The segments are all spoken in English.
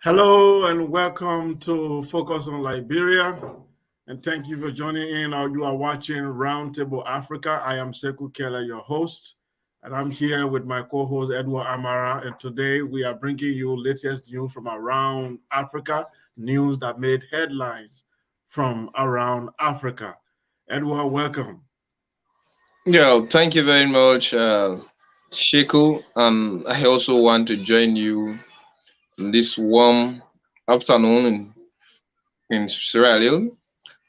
Hello and welcome to Focus on Liberia. And thank you for joining in. You are watching Roundtable Africa. I am Sekou Keller, your host. And I'm here with my co-host, Edward Amara. And today we are bringing you latest news from around Africa, news that made headlines from around Africa. Edward, welcome. Yeah, thank you very much, Sheku. I also want to join you in this warm afternoon in Sierra Leone,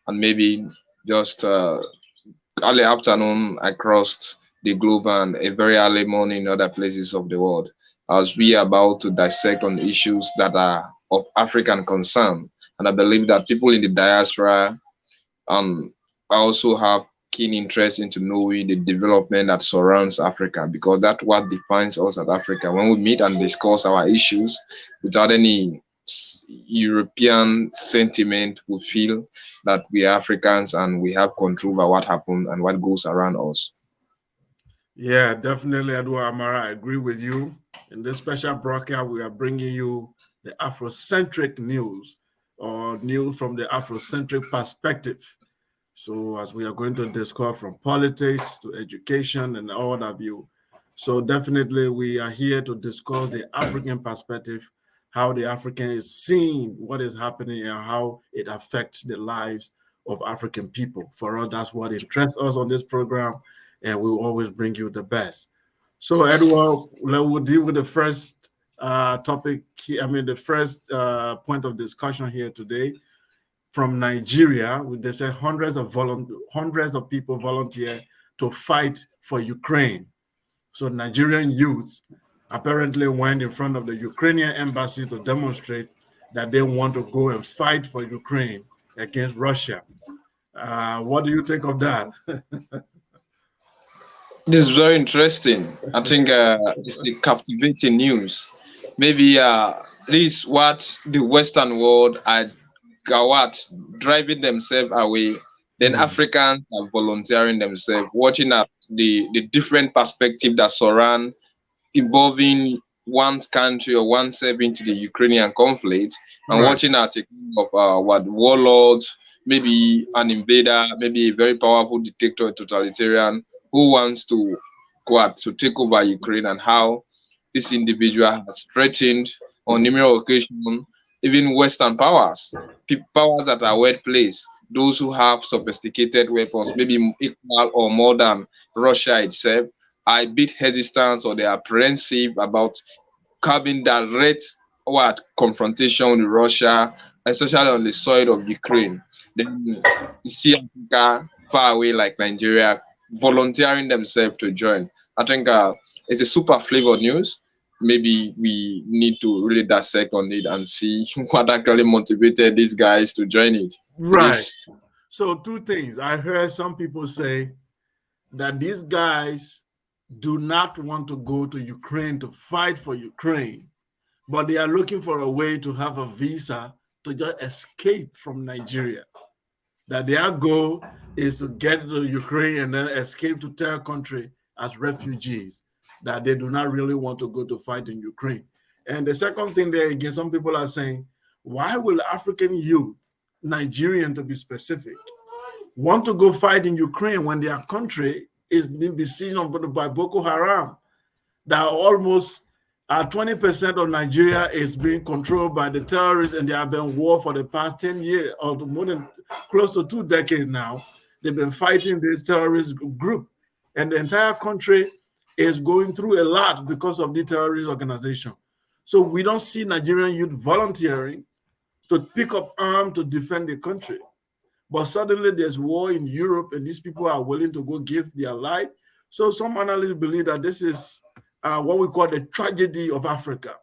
and maybe just early afternoon across the globe and a very early morning in other places of the world, as we are about to dissect on issues that are of African concern. And I believe that people in the diaspora um, I also have keen interest into knowing the development that surrounds Africa because that's what defines us as Africa. When we meet and discuss our issues without any European sentiment, we feel that we are Africans and we have control over what happens and what goes around us. Yeah, definitely, Edward Amara. I agree with you. In this special broadcast, we are bringing you the Afrocentric news or news from the Afrocentric perspective. So, as we are going to discuss from politics to education and all of you. So, definitely, we are here to discuss the African perspective, how the African is seeing what is happening and how it affects the lives of African people. For us, that's what interests us on this program, and we will always bring you the best. So, Edward, we'll deal with the first topic. The first point of discussion here today from Nigeria. They say hundreds of people volunteer to fight for Ukraine. So Nigerian youth apparently went in front of the Ukrainian embassy to demonstrate that they want to go and fight for Ukraine against Russia. What do you think of that? This is very interesting. I think it's a captivating news. Maybe this is what the Western world are what driving themselves away. Then Africans are volunteering themselves, watching at the different perspective that surround involving one's country or oneself into the Ukrainian conflict, and Right. watching at a group of what warlords, maybe an invader, maybe a very powerful dictator, totalitarian, who wants to to take over Ukraine, and how this individual has threatened on numerous occasions even Western powers, powers that are well placed, those who have sophisticated weapons, maybe equal or more than Russia itself, are a bit hesitant or they're apprehensive about having direct confrontation with Russia, especially on the soil of Ukraine. Then you see Africa far away like Nigeria volunteering themselves to join. I think it's a super flavor news. Maybe we need to really dissect on it and see what actually motivated these guys to join it. Right. Because So two things. I heard some people say that these guys do not want to go to Ukraine to fight for Ukraine, but they are looking for a way to have a visa to just escape from Nigeria. That their goal is to get to Ukraine and then escape to their country as refugees. That they do not really want to go to fight in Ukraine. And the second thing there again, some people are saying, why will African youth, Nigerian to be specific, want to go fight in Ukraine when their country is being besieged by Boko Haram? That almost 20% of Nigeria is being controlled by the terrorists, and they have been war for the past 10 years or more than close to 2 decades now. They've been fighting this terrorist group, and the entire country is going through a lot because of the terrorist organization. So we don't see Nigerian youth volunteering to pick up arms to defend the country. But suddenly there's war in Europe, and these people are willing to go give their life. So some analysts believe that this is what we call the tragedy of Africa,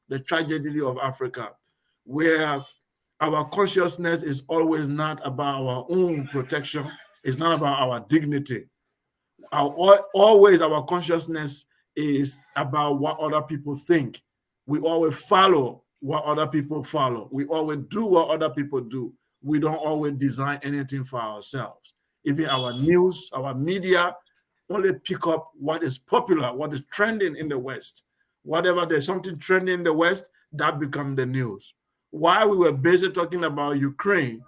the tragedy of Africa, where our consciousness is always not about our own protection. It's not about our dignity. Always our consciousness is about what other people think. We always follow what other people follow. We always do what other people do. We don't always design anything for ourselves. Even our news, our media only pick up what is popular, what is trending in the West. Whatever there's something trending in the West, that becomes the news. while we were busy talking about Ukraine,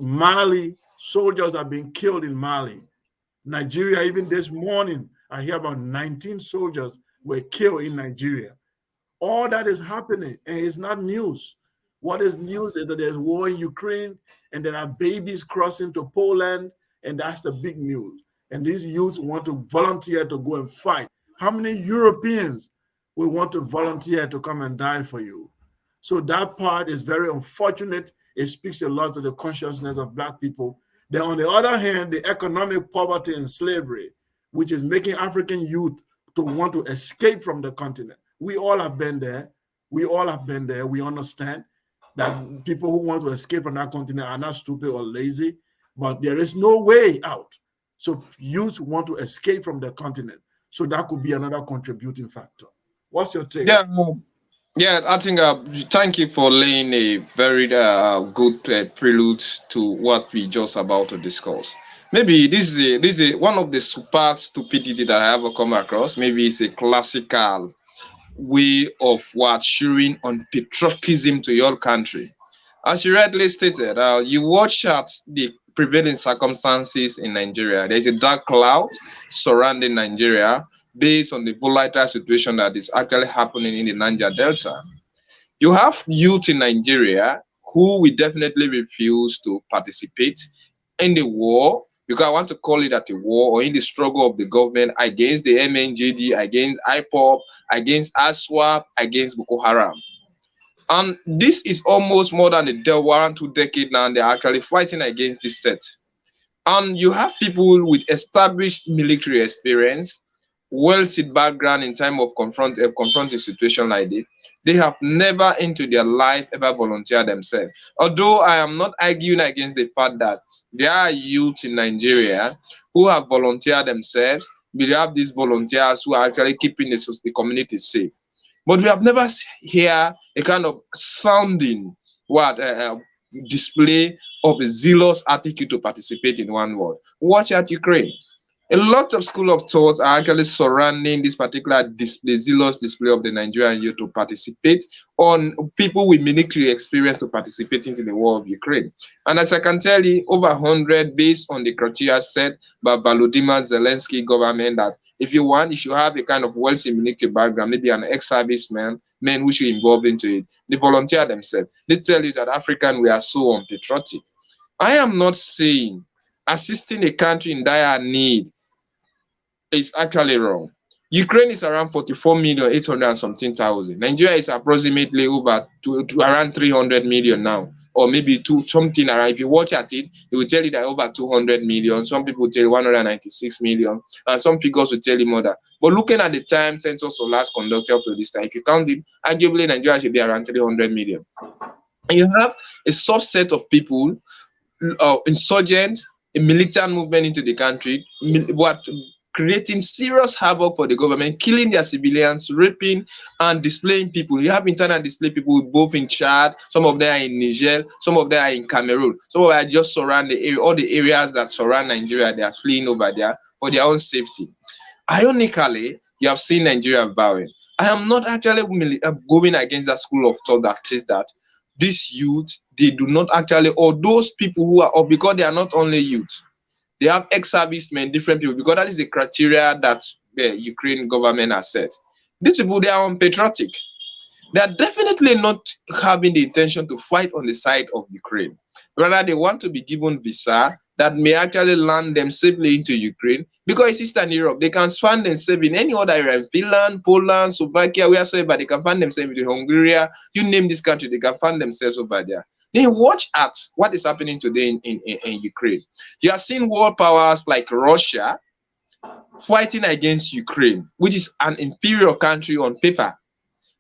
Mali soldiers are being killed in Mali. Nigeria, even this morning, I hear about 19 soldiers were killed in Nigeria. All that is happening, and it's not news. What is news is that there's war in Ukraine, and there are babies crossing to Poland, and that's the big news. And these youths want to volunteer to go and fight. How many Europeans will want to volunteer to come and die for you? So that part is very unfortunate. It speaks a lot to the consciousness of Black people. Then on the other hand, the economic poverty and slavery, which is making African youth to want to escape from the continent. We all have been there. We all have been there. We understand that people who want to escape from that continent are not stupid or lazy, but there is no way out. So youth want to escape from the continent. So that could be another contributing factor. What's your take? Yeah, yeah, I think thank you for laying a very good prelude to what we just about to discuss. Maybe this is one of the super stupidity that I ever come across. Maybe it's a classical way of what showing on patriotism to your country. As you rightly stated, you watch at the prevailing circumstances in Nigeria. There is a dark cloud surrounding Nigeria based on the volatile situation that is actually happening in the Niger Delta. You have youth in Nigeria who will definitely refuse to participate in the war, because I want to call it at a war, or in the struggle of the government against the MNJD, against IPOP, against ASWAP, against Boko Haram. And this is almost more than one and 2 decades now, and they're actually fighting against this set. And you have people with established military experience, wealthy background in time of confronting a situation like this. They have never into their life ever volunteered themselves. Although I am not arguing against the fact that there are youth in Nigeria who have volunteered themselves. We have these volunteers who are actually keeping the community safe. But we have never hear a kind of sounding display of a zealous attitude to participate in one word. Watch at Ukraine. A lot of school of thoughts are actually surrounding this particular display, zealous display of the Nigerian youth to participate, on people with military experience to participate into the war of Ukraine. And as I can tell you, over 100 based on the criteria set by Volodymyr Zelensky government, that if you want, you should have a kind of wealthy military background, maybe an ex-serviceman, men who should involve into it. They volunteer themselves. They tell you that African, we are so unpatriotic. I am not saying assisting a country in dire need is actually wrong. Ukraine is around 44,800,000 and something thousand. Nigeria is approximately over to around 300 million now, or maybe something around. If you watch at it, it will tell you that over 200 million. Some people tell you 196 million, and some figures will tell you more than. But looking at the time census or last conducted up to this time, if you count it, arguably Nigeria should be around 300 million. And you have a subset of people, insurgents, a militant movement into the country, creating serious havoc for the government, killing their civilians, raping and displaying people. You have internal display people both in Chad, some of them are in Niger, some of them are in Cameroon, some of them are just surround the area, all the areas that surround Nigeria, they are fleeing over there for their own safety. Ironically, you have seen Nigeria bowing. I am not actually going against that school of thought that says that these youth, they do not actually, or those people who are, or because they are not only youth, they have ex-servicemen, different people, because that is the criteria that the Ukraine government has set. These people, they are unpatriotic. They are definitely not having the intention to fight on the side of Ukraine. Rather, they want to be given visa that may actually land them safely into Ukraine, because it's Eastern Europe. They can find themselves in any other area, in Finland, Poland, Slovakia, wheresoever. They can find themselves in Hungary. You name this country, they can find themselves over there. Then watch at what is happening today in Ukraine. You are seeing world powers like Russia fighting against Ukraine, which is an inferior country on paper.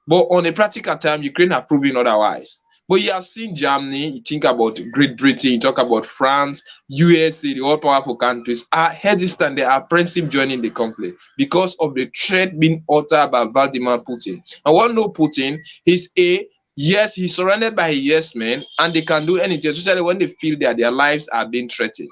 But on a practical time, Ukraine have proven otherwise. But you have seen Germany, you think about Great Britain, you talk about France, USA, the all powerful countries are hesitant, they are apprehensive joining the conflict because of the threat being uttered by Vladimir Putin. And one know Putin is yes, he's surrounded by yes men, and they can do anything, especially when they feel that their lives are being threatened.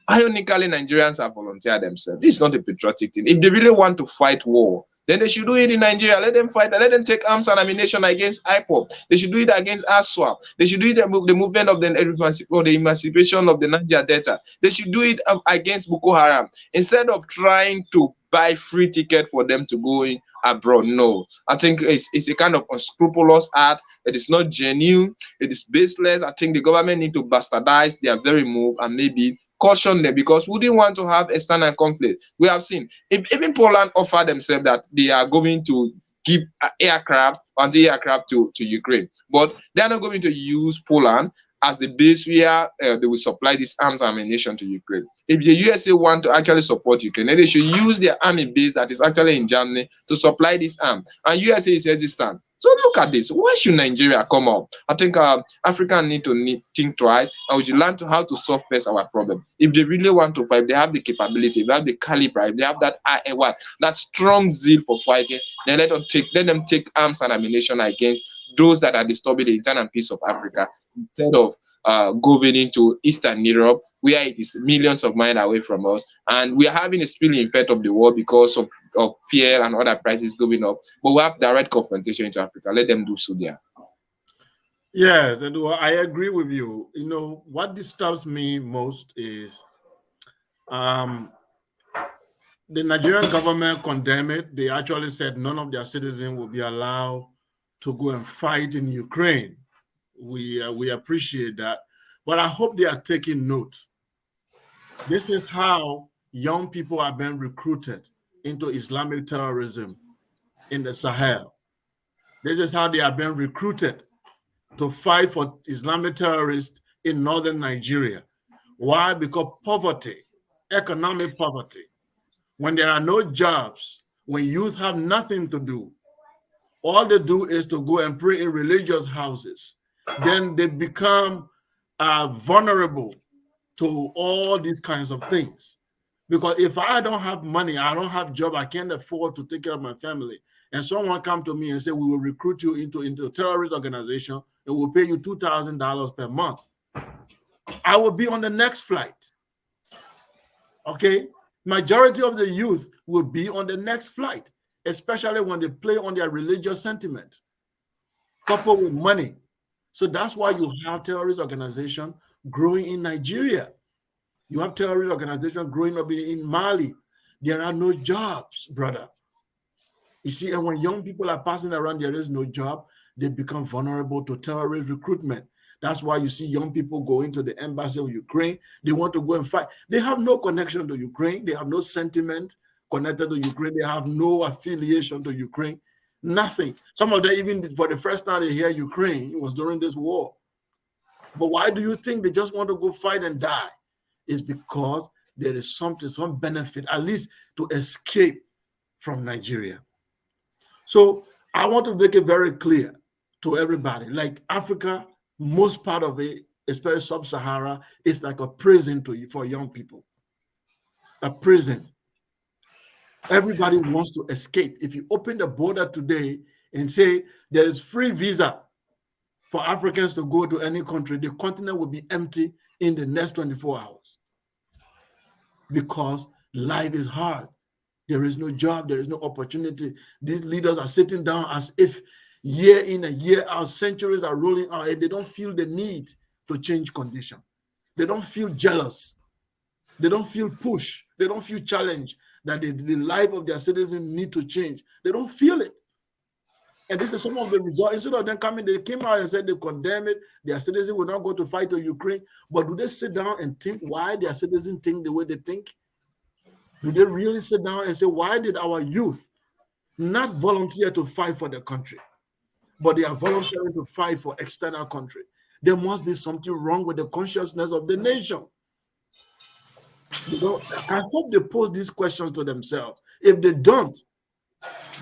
Ironically, Nigerians have volunteered themselves. This is not a patriotic thing. If they really want to fight war, then they should do it in Nigeria. Let them fight. Let them take arms and ammunition against IPOP. They should do it against ASWAP. They should do it the movement of the emancipation of the Niger Delta. They should do it against Boko Haram instead of trying to buy free ticket for them to go in abroad. No, I think it's a kind of unscrupulous act. It is not genuine. It is baseless. I think the government need to bastardize their very move and maybe caution them, because we didn't want to have external conflict. We have seen even Poland offered themselves that they are going to give aircraft, anti-aircraft to Ukraine, but they are not going to use Poland as the base where they will supply this arms and ammunition to Ukraine. If the USA want to actually support Ukraine, then they should use their army base that is actually in Germany to supply this arm. And USA is hesitant. So look at this. Why should Nigeria come up? I think Africans need to think twice, and we should learn how to solve first our problem. If they really want to fight, they have the capability, they have the caliber, if they have that strong zeal for fighting, then let them take arms and ammunition against those that are disturbing the internal peace of Africa, instead of going into Eastern Europe, where it is millions of miles away from us, and we are having a spilling effect of the war because of fear and other prices going up. But we have direct confrontation into Africa. Let them do so there. Yes, and I agree with you. You know, what disturbs me most is the Nigerian government condemned it. They actually said none of their citizens will be allowed to go and fight in Ukraine. We appreciate that, but I hope they are taking note. This is how young people are being recruited into Islamic terrorism in the Sahel. This is how they are being recruited to fight for Islamic terrorists in northern Nigeria. Why? Because poverty, economic poverty, when there are no jobs, when youth have nothing to do, all they do is to go and pray in religious houses. Then they become vulnerable to all these kinds of things. Because if I don't have money, I don't have a job, I can't afford to take care of my family, and someone come to me and say, we will recruit you into a terrorist organization and we'll pay you $2,000 per month, I will be on the next flight. Okay? Majority of the youth will be on the next flight, especially when they play on their religious sentiment, coupled with money. So that's why you have terrorist organization growing in Nigeria. You have terrorist organization growing up in Mali. There are no jobs, brother. You see, and when young people are passing around, there is no job, they become vulnerable to terrorist recruitment. That's why you see young people go into the embassy of Ukraine. They want to go and fight. They have no connection to Ukraine. They have no sentiment connected to Ukraine. They have no affiliation to Ukraine. Nothing. Some of them, even for the first time they hear Ukraine, it was during this war. But why do you think they just want to go fight and die? It's because there is some benefit, at least to escape from Nigeria. So I want to make it very clear to everybody, like Africa, most part of it, especially sub-Sahara, is like a prison for young people. A prison. Everybody wants to escape. If you open the border today and say there is free visa for Africans to go to any country, the continent will be empty in the next 24 hours. Because life is hard. There is no job. There is no opportunity. These leaders are sitting down as if year in and year out, centuries are rolling out, and they don't feel the need to change condition. They don't feel jealous. They don't feel push. They don't feel challenged that the life of their citizens need to change. They don't feel it. And this is some of the results. Instead of them coming, they came out and said they condemn it. Their citizens will not go to fight to Ukraine. But do they sit down and think why their citizens think the way they think? Do they really sit down and say, why did our youth not volunteer to fight for the country, but they are volunteering to fight for external country? There must be something wrong with the consciousness of the nation. You know, I hope they pose these questions to themselves. If they don't,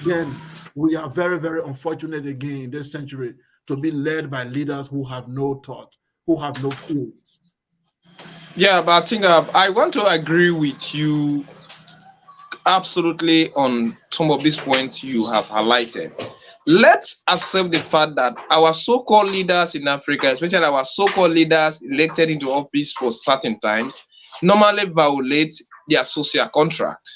then we are very, very unfortunate again in this century to be led by leaders who have no thought, who have no feelings. Yeah, but I think I want to agree with you absolutely on some of these points you have highlighted. Let's accept the fact that our so-called leaders in Africa, especially our so-called leaders elected into office for certain times, normally violate their social contract.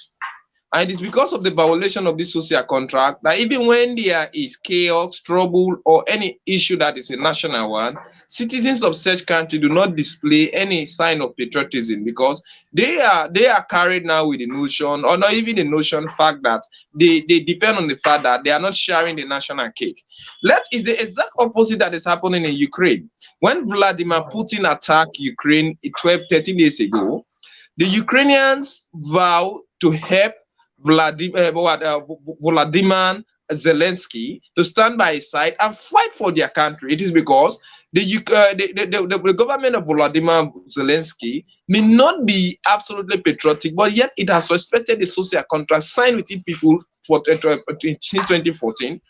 And it is because of the violation of this social contract that even when there is chaos, trouble, or any issue that is a national one, citizens of such country do not display any sign of patriotism, because they are carried now with the notion, or not even the notion, fact that they depend on the fact that they are not sharing the national cake. That is the exact opposite that is happening in Ukraine. When Vladimir Putin attacked Ukraine 13 days ago, the Ukrainians vow to help Volodymyr Zelensky to stand by his side and fight for their country. It is because the government of Volodymyr Zelensky may not be absolutely patriotic, but yet it has respected the social contract signed with its people since 2014,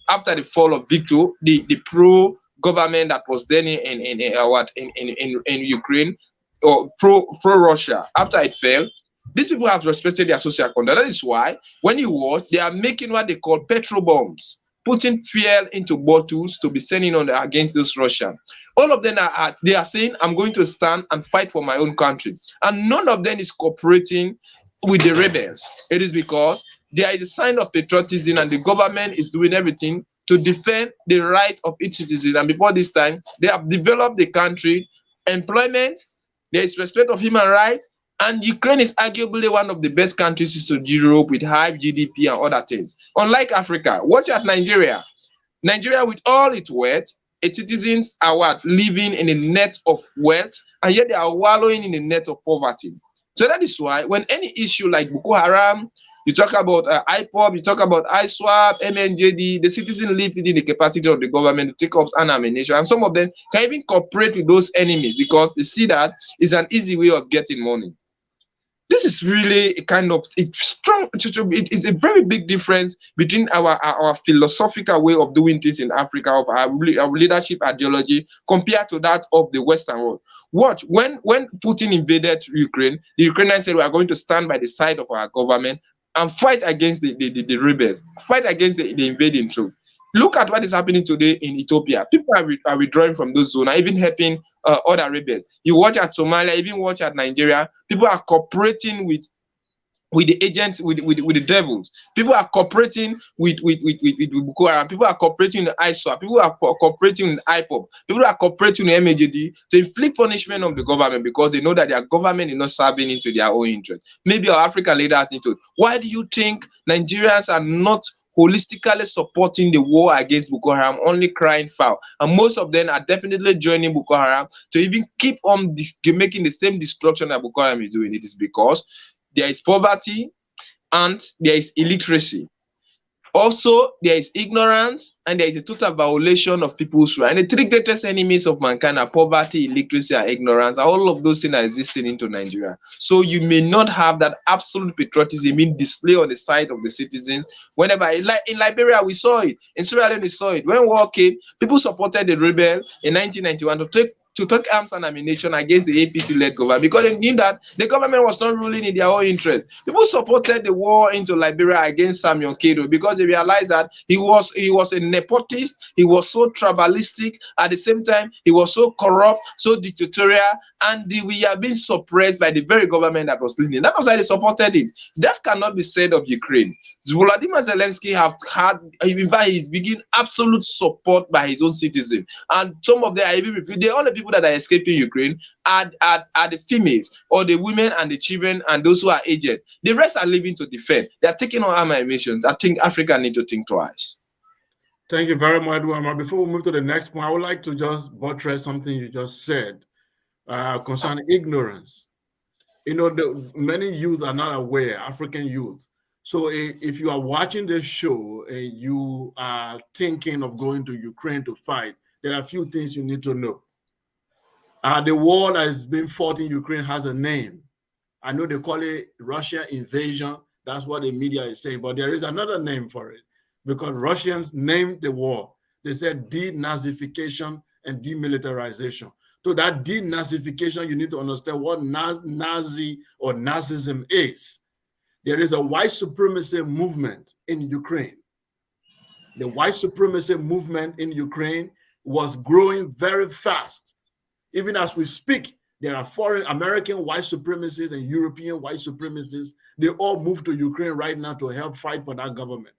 after the fall of Victor, the pro government that was then in Ukraine, or pro Russia. After it fell, these people have respected their social contract. That is why when you watch, they are making what they call petrol bombs, putting fuel into bottles to be sending on against those Russians. All of them they are saying, I'm going to stand and fight for my own country. And none of them is cooperating with the rebels. It is because there is a sign of patriotism and the government is doing everything to defend the right of its citizens. And before this time, they have developed the country, employment, there is respect of human rights, and Ukraine is arguably one of the best countries in Europe with high GDP and other things. Unlike Africa, watch at Nigeria. Nigeria, with all its wealth, its citizens are living in a net of wealth, and yet they are wallowing in a net of poverty. So that is why when any issue like Boko Haram, you talk about IPOB, you talk about ISWAP, MNJD, the citizens live within the capacity of the government to take up an ammunition, and some of them can even cooperate with those enemies because they see that it's an easy way of getting money. This is really a kind of strong. It is a very big difference between our philosophical way of doing things in Africa, of our leadership ideology, compared to that of the Western world. Watch, when Putin invaded Ukraine, the Ukrainians said we are going to stand by the side of our government and fight against the rebels, fight against the invading troops. Look at what is happening today in Ethiopia. People are withdrawing from those zones, even helping other rebels. You watch at Somalia, even watch at Nigeria. People are cooperating with the agents, with the devils. People are cooperating with Boko Haram. People are cooperating with ISWAP. People are cooperating with IPOB. People are cooperating with MAJD to inflict punishment on the government because they know that their government is not serving into their own interest. Maybe our African leaders need to. Why do you think Nigerians are not holistically supporting the war against Boko Haram, only crying foul? And most of them are definitely joining Boko Haram to even keep on making the same destruction that Boko Haram is doing. It is because there is poverty and there is illiteracy. Also, there is ignorance and there is a total violation of people's rights. And the three greatest enemies of mankind are poverty, illiteracy, and ignorance. All of those things are existing into Nigeria. So you may not have that absolute patriotism in display on the side of the citizens. Whenever, in Liberia, we saw it. In Sierra Leone, we saw it. When war came, people supported the rebel in 1991 to take arms and ammunition against the APC-led government because they knew that the government was not ruling in their own interest. People supported the war into Liberia against Samuel Kedo because they realized that he was a nepotist, he was so tribalistic, at the same time, he was so corrupt, so dictatorial, and we are being suppressed by the very government that was leading. That was why they supported it. That cannot be said of Ukraine. Volodymyr Zelensky he's beginning absolute support by his own citizens, and some of them are even the only people that are escaping Ukraine are the females or the women and the children and those who are aged. The rest are leaving to defend. They are taking on armed missions. I think Africa need to think twice. Thank you very much, Edward. Before we move to the next point, I would like to just buttress something you just said concerning ignorance. You know, many youth are not aware, African youth. So if you are watching this show and you are thinking of going to Ukraine to fight, there are a few things you need to know. The war that is being fought in Ukraine has a name. I know they call it Russia invasion. That's what the media is saying. But there is another name for it because Russians named the war. They said denazification and demilitarization. So that denazification, you need to understand what Nazi or Nazism is. There is a white supremacy movement in Ukraine. The white supremacy movement in Ukraine was growing very fast. Even as we speak, There are foreign American white supremacists and European white supremacists. They all moved to Ukraine right now to help fight for that government.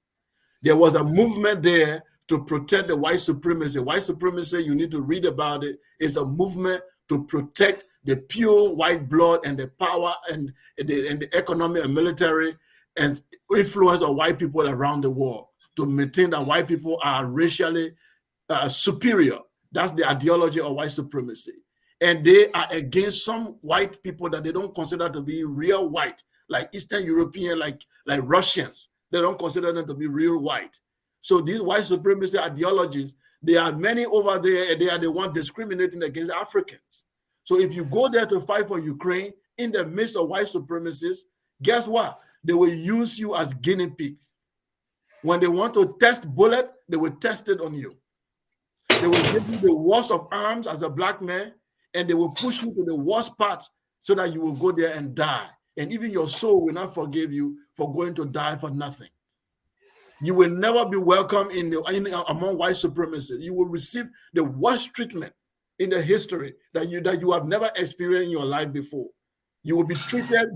There was a movement there to protect the white supremacy. White supremacy, you need to read about it, is a movement to protect the pure white blood and the power and the economic and military and influence of white people around the world, to maintain that white people are racially superior. That's the ideology of white supremacy. And they are against some white people that they don't consider to be real white, like Eastern European, like Russians. They don't consider them to be real white. So these white supremacy ideologies, there are many over there, and they are the ones discriminating against Africans. So if you go there to fight for Ukraine in the midst of white supremacists, guess what? They will use you as guinea pigs. When they want to test bullets, they will test it on you. They will give you the worst of arms as a black man, and they will push you to the worst part so that you will go there and die. And even your soul will not forgive you for going to die for nothing. You will never be welcome among white supremacists. You will receive the worst treatment in the history that you have never experienced in your life before. You will be treated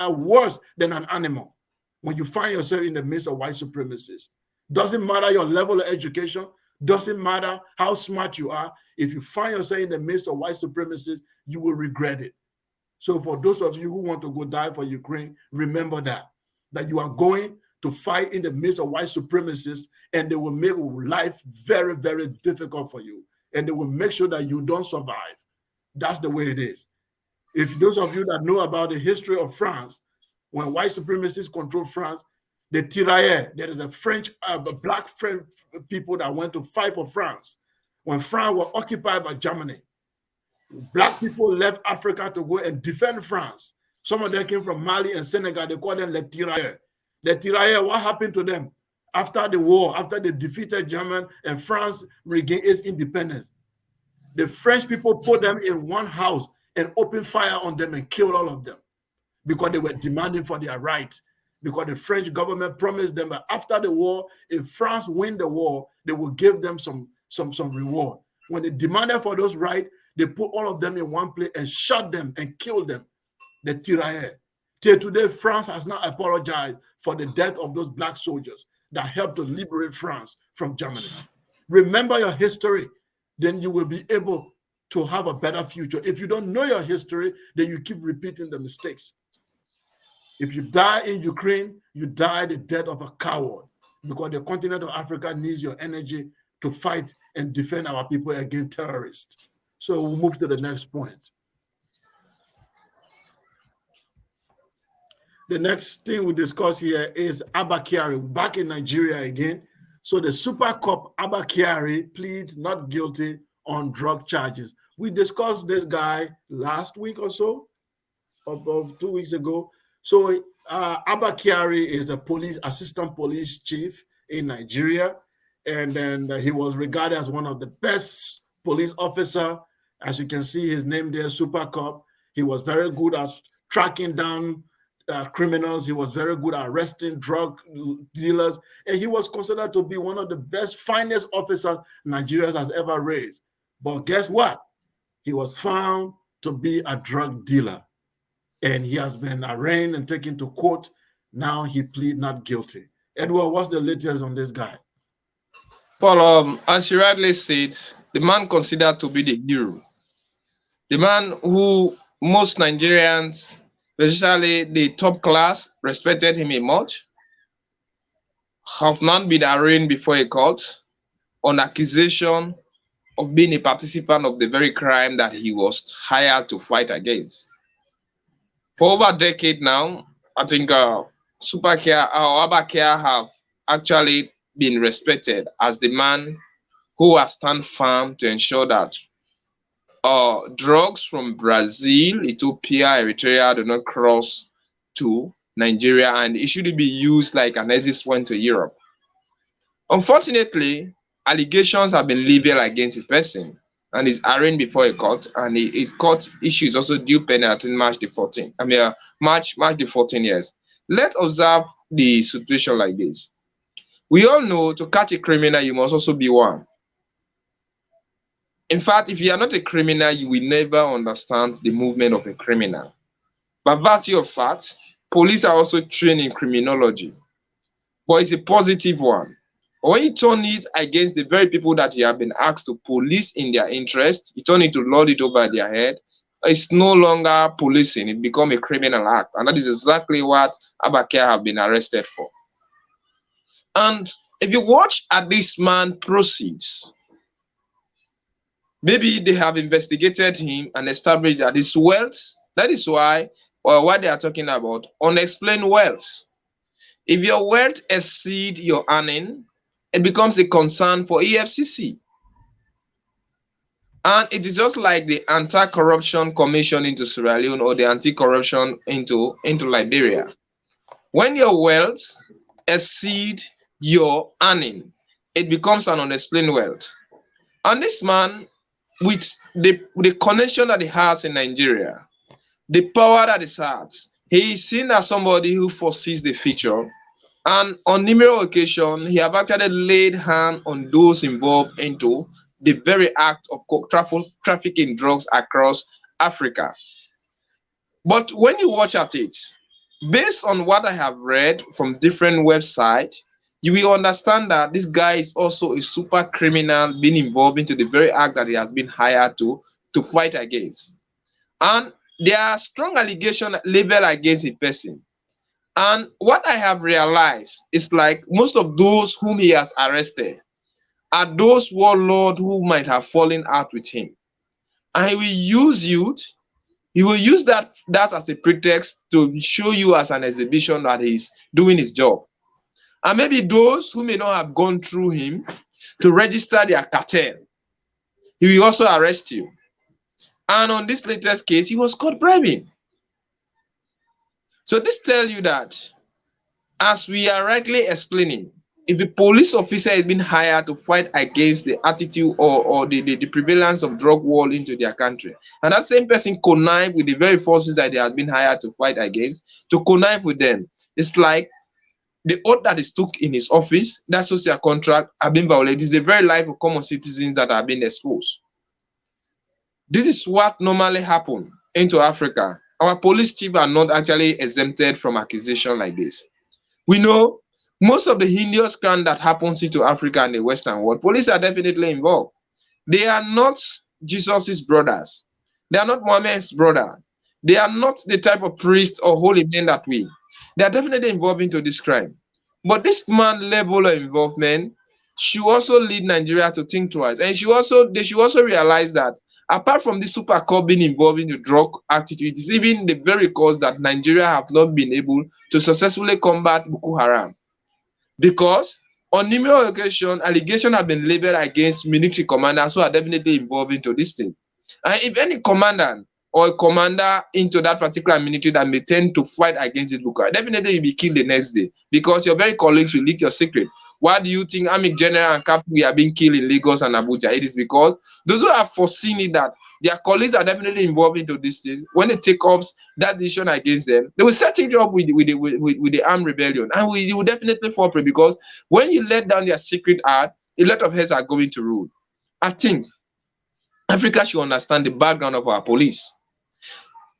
worse than an animal when you find yourself in the midst of white supremacists. Doesn't matter your level of education, doesn't matter how smart you are. If you find yourself in the midst of white supremacists, you will regret it. So for those of you who want to go die for Ukraine, remember that you are going to fight in the midst of white supremacists, and they will make life very, very difficult for you. And they will make sure that you don't survive. That's the way it is. If those of you that know about the history of France, when white supremacists control France, the tirailleurs, there is a French, black French people that went to fight for France. When France was occupied by Germany, black people left Africa to go and defend France. Some of them came from Mali and Senegal. They call them les tirailleurs. The tirailleurs, what happened to them after the war, after they defeated German and France regained its independence? The French people put them in one house and opened fire on them and killed all of them because they were demanding for their right. Because the French government promised them that after the war, if France win the war, they will give them some reward. When they demanded for those rights, they put all of them in one place and shot them and killed them, the tirailleurs. Till today, France has not apologized for the death of those black soldiers that helped to liberate France from Germany. Remember your history, then you will be able to have a better future. If you don't know your history, then you keep repeating the mistakes. If you die in Ukraine, you die the death of a coward, because the continent of Africa needs your energy to fight and defend our people against terrorists. So we'll move to the next point. The next thing we discuss here is Abba Kyari, back in Nigeria again. So the super cop Abba Kyari pleads not guilty on drug charges. We discussed this guy last week or so, or 2 weeks ago. So Abba Kyari is a assistant police chief in Nigeria, and then he was regarded as one of the best police officer. As you can see, his name there, Super Cop. He was very good at tracking down criminals. He was very good at arresting drug dealers, and he was considered to be one of the best, finest officers Nigeria has ever raised. But guess what? He was found to be a drug dealer, and he has been arraigned and taken to court. Now he plead not guilty. Edward, what's the latest on this guy? Paul, as you rightly said, the man considered to be the hero, the man who most Nigerians, especially the top class, respected him much, have not been arraigned before a court on accusation of being a participant of the very crime that he was hired to fight against. For over a decade now, I think Abba Kyari have actually been respected as the man who has stand firm to ensure that drugs from Brazil, Ethiopia, Eritrea do not cross to Nigeria, and it shouldn't be used like an exit point to Europe. Unfortunately, allegations have been leveled against his person, and is arraigned before a court, and his court issue is also due penalty in March the 14 years. Let's observe the situation like this. We all know to catch a criminal, you must also be one. In fact, if you are not a criminal, you will never understand the movement of a criminal. By virtue of fact, police are also trained in criminology, but it's a positive one. But when you turn it against the very people that you have been asked to police in their interest, you turn it to lord it over their head, it's no longer policing, it becomes a criminal act. And that is exactly what Abba Kyari have been arrested for. And if you watch at this man proceeds, maybe they have investigated him and established that his wealth, that is why, or what they are talking about, unexplained wealth. If your wealth exceeds your earning, it becomes a concern for EFCC. And it is just like the Anti-Corruption Commission into Sierra Leone or the Anti-Corruption into Liberia. When your wealth exceeds your earning, it becomes an unexplained wealth. And this man, with the connection that he has in Nigeria, the power that he has, he is seen as somebody who foresees the future. And on numerous occasions, he have actually laid hand on those involved into the very act of trafficking drugs across Africa. But when you watch at it, based on what I have read from different websites, you will understand that this guy is also a super criminal being involved into the very act that he has been hired to fight against. And there are strong allegations leveled against a person. And what I have realized is like most of those whom he has arrested are those warlords who might have fallen out with him. And he will use youth, he will use that as a pretext to show you as an exhibition that he's doing his job. And maybe those who may not have gone through him to register their cartel, he will also arrest you. And on this latest case, he was caught bribing. So this tells you that, as we are rightly explaining, if a police officer has been hired to fight against the attitude or the prevalence of drug war into their country, and that same person connive with the very forces that they have been hired to fight against, to connive with them, it's like the oath that is took in his office, that social contract, have been violated. It's the very life of common citizens that have been exposed. This is what normally happens into Africa. Our police chiefs are not actually exempted from accusation like this. We know most of the heinous crime that happens into Africa and the Western world, police are definitely involved. They are not Jesus's brothers. They are not Muhammad's brother. They are not the type of priest or holy men that we. They are definitely involved into this crime. But this man level of involvement should also lead Nigeria to think twice. And they should also realize that apart from the super cop being involved in the drug activities, even the very cause that Nigeria have not been able to successfully combat Boko Haram. Because on numerous occasions, allegations have been labeled against military commanders who are definitely involved into this thing. And if any commandant or a commander into that particular military that may tend to fight against this Boko Haram, definitely you'll be killed the next day because your very colleagues will leak your secret. Why do you think Army General and Captain are being killed in Lagos and Abuja? It is because those who have foreseen it that their colleagues are definitely involved into these things. When they take up that decision against them, they will set it up with the armed rebellion, and we will definitely fall prey because when you let down their secret art, a lot of heads are going to rule. I think Africa should understand the background of our police.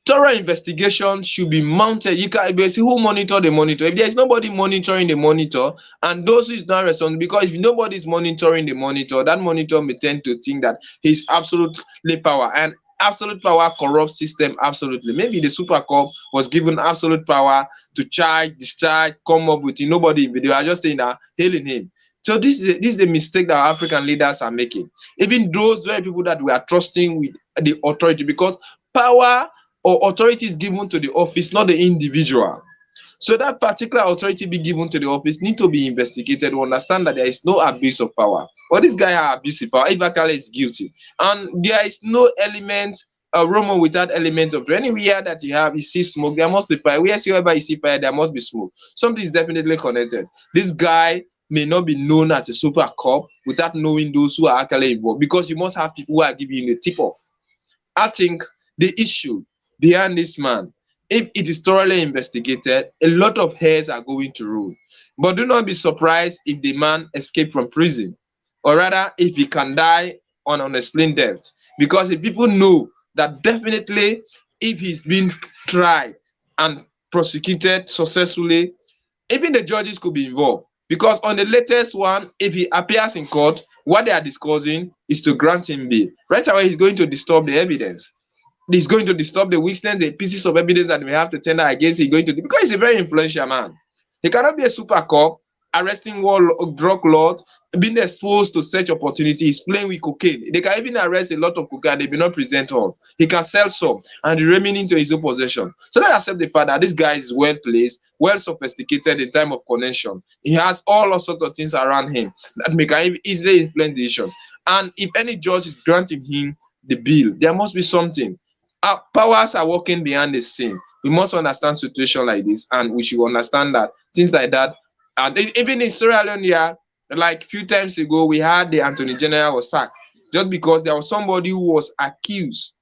Thorough investigation should be mounted. You can see who monitor the monitor. If there is nobody monitoring the monitor, and those who is not responsible, because if nobody is monitoring the monitor, that monitor may tend to think that he's absolutely power, and absolute power corrupts system absolutely. Maybe the super cop was given absolute power to charge, discharge, come up with it. Nobody, they are just saying that hailing him. So this is the mistake that our African leaders are making. Even those very people that we are trusting with the authority, because power or authority is given to the office, not the individual. So that particular authority be given to the office need to be investigated to understand that there is no abuse of power. Or this guy has abusive power, if actually is guilty. And there is no element, a rumor without element of anywhere that you see smoke, there must be fire. Wherever you see fire, there must be smoke. Something is definitely connected. This guy may not be known as a super cop without knowing those who are actually involved, because you must have people who are giving you the tip off. I think the issue behind this man, if it is thoroughly investigated, a lot of heads are going to rule. But do not be surprised if the man escaped from prison, or rather if he can die on unexplained debt, because the people know that definitely if he's been tried and prosecuted successfully, even the judges could be involved. Because on the latest one, if he appears in court, what they are discussing is to grant him bail. Right away, he's going to disturb the evidence. He's going to disturb the witness, the pieces of evidence that we have to tender against. He's going to, because he's a very influential man. He cannot be a super cop arresting drug lords, being exposed to such opportunity. He's playing with cocaine. They can even arrest a lot of cocaine. They may not present all. He can sell some and the remaining to his own possession. So let's accept the fact that this guy is well placed, well sophisticated in time of connection. He has all sorts of things around him that may can easily influence the issue. And if any judge is granting him the bill, there must be something. Our powers are working behind the scene. We must understand situation like this, and we should understand that things like that. And even in Sierra Leone, yeah, like a few times ago, we had the Attorney General was sacked just because there was somebody who was accused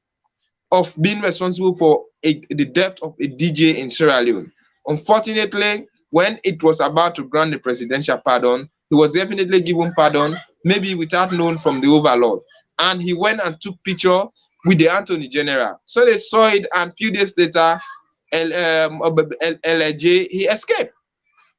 of being responsible for the death of a DJ in Sierra Leone. Unfortunately, when it was about to grant the presidential pardon, he was definitely given pardon, maybe without knowing from the overlord. And he went and took picture with the Attorney General. So they saw it, and a few days later, LJ, he escaped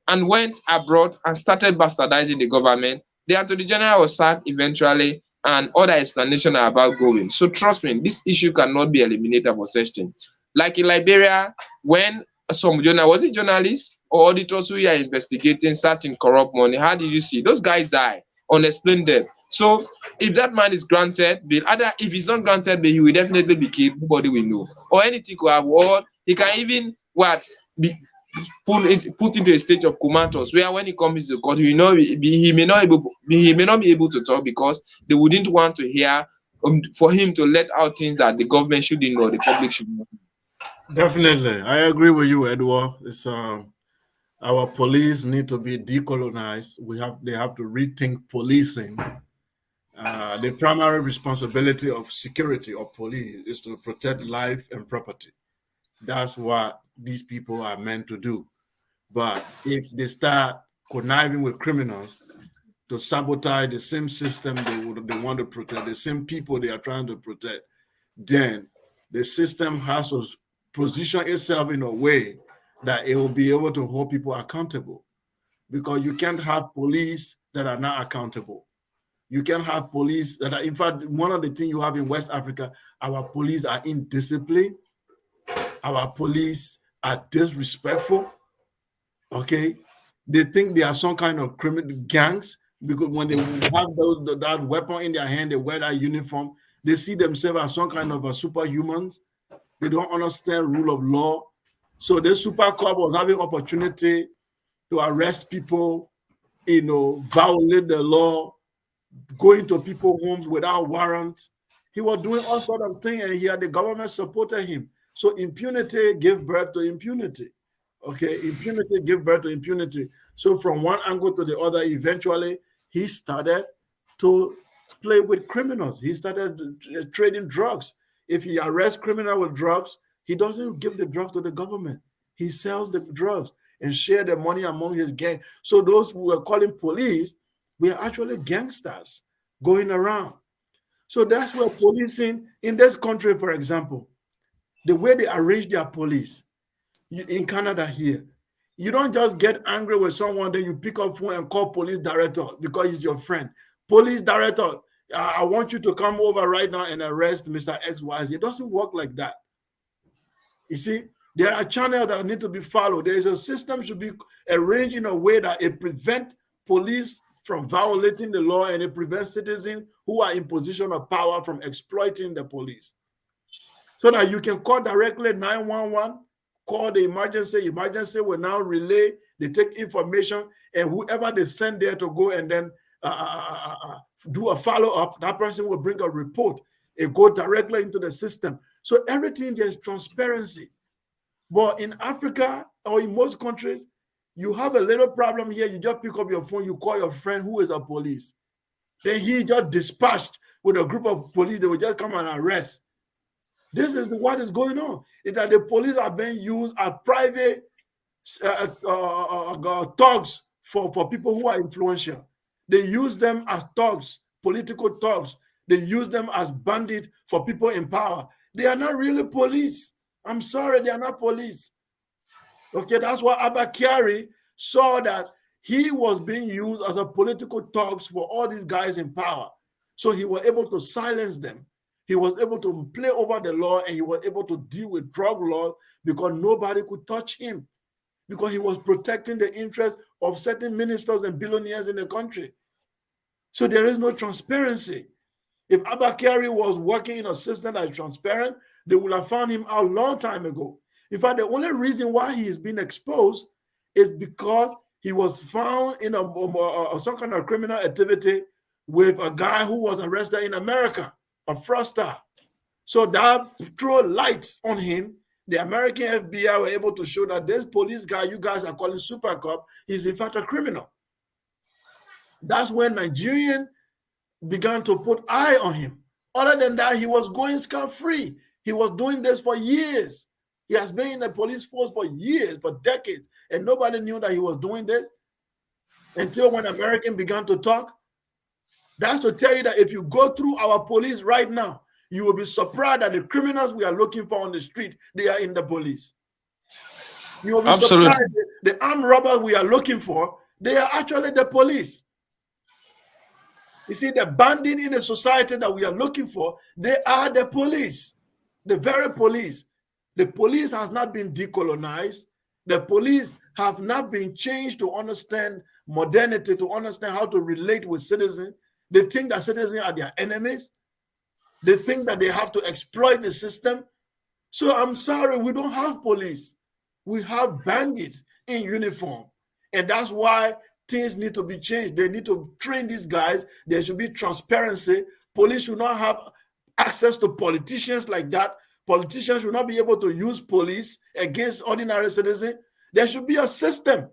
and went abroad and started bastardizing the government. The Attorney General was sacked eventually, and other explanations are about going. So trust me, this issue cannot be eliminated for such thing. Like in Liberia, when some journalists or auditors who are investigating certain corrupt money, how did you see? Those guys die, unexplained death. So if that man is granted bail, either if he's not granted bail, he will definitely be killed. Nobody will know. Or anything could have, or he can even be put into a state of comatose, where when he comes to court, he may not be able to talk, because they wouldn't want to hear for him to let out things that the government shouldn't know, the public should know. Definitely, I agree with you, Edward. It's our police need to be decolonized. They have to rethink policing. The primary responsibility of security of police is to protect life and property. That's what these people are meant to do. But if they start conniving with criminals to sabotage the same system they want to protect, the same people they are trying to protect, then the system has to position itself in a way that it will be able to hold people accountable. Because you can't have police that are not accountable. You can have police that are, in fact, one of the things you have in West Africa, our police are indisciplined. Our police are disrespectful. Okay. They think they are some kind of criminal gangs, because when they have that weapon in their hand, they wear that uniform, they see themselves as some kind of a superhumans. They don't understand rule of law. So this super cop was having opportunity to arrest people, violate the law, go into people's homes without warrant. He was doing all sorts of things, and he had the government supported him. So impunity gave birth to impunity. Okay, impunity gave birth to impunity. So from one angle to the other, eventually he started to play with criminals. He started trading drugs. If he arrests criminal with drugs, he doesn't give the drugs to the government. He sells the drugs and share the money among his gang. So those who were calling police, we are actually gangsters going around. So that's where policing in this country, for example, the way they arrange their police in Canada here, you don't just get angry with someone, then you pick up phone and call police director because he's your friend. Police director, I want you to come over right now and arrest Mr. XYZ. It doesn't work like that. You see, there are channels that need to be followed. There is a system should be arranged in a way that it prevents police from violating the law, and it prevents citizens who are in position of power from exploiting the police. So that you can call directly 911, call the emergency. Emergency will now relay, they take information, and whoever they send there to go and then do a follow-up, that person will bring a report. It goes directly into the system. So everything, there's transparency. But in Africa or in most countries, you have a little problem here, you just pick up your phone, you call your friend who is a police. Then he just dispatched with a group of police, they will just come and arrest. This is what is going on. Is that the police are being used as private thugs for people who are influential. They use them as thugs, political thugs. They use them as bandits for people in power. They are not really police. I'm sorry, they are not police. Okay, that's why Abba Kyari saw that he was being used as a political talks for all these guys in power. So he was able to silence them. He was able to play over the law, and he was able to deal with drug laws because nobody could touch him, because he was protecting the interests of certain ministers and billionaires in the country. So there is no transparency. If Abba Kyari was working in a system that is transparent, they would have found him out a long time ago. In fact, the only reason why he is being exposed is because he was found in some kind of criminal activity with a guy who was arrested in America, a fraudster. So that threw lights on him. The American FBI were able to show that this police guy you guys are calling super cop is in fact a criminal. That's when Nigerian began to put eye on him. Other than that, he was going scot-free. He was doing this for years. He has been in the police force for years, for decades, and nobody knew that he was doing this until when Americans began to talk. That's to tell you that if you go through our police right now, you will be surprised that the criminals we are looking for on the street, they are in the police. You will be surprised that the armed robbers we are looking for, they are actually the police. You see, the bandit in the society that we are looking for, they are the police, the very police. The police has not been decolonized. The police have not been changed to understand modernity, to understand how to relate with citizens. They think that citizens are their enemies. They think that they have to exploit the system. So I'm sorry, we don't have police. We have bandits in uniform. And that's why things need to be changed. They need to train these guys. There should be transparency. Police should not have access to politicians like that. Politicians should not be able to use police against ordinary citizens. There should be a system.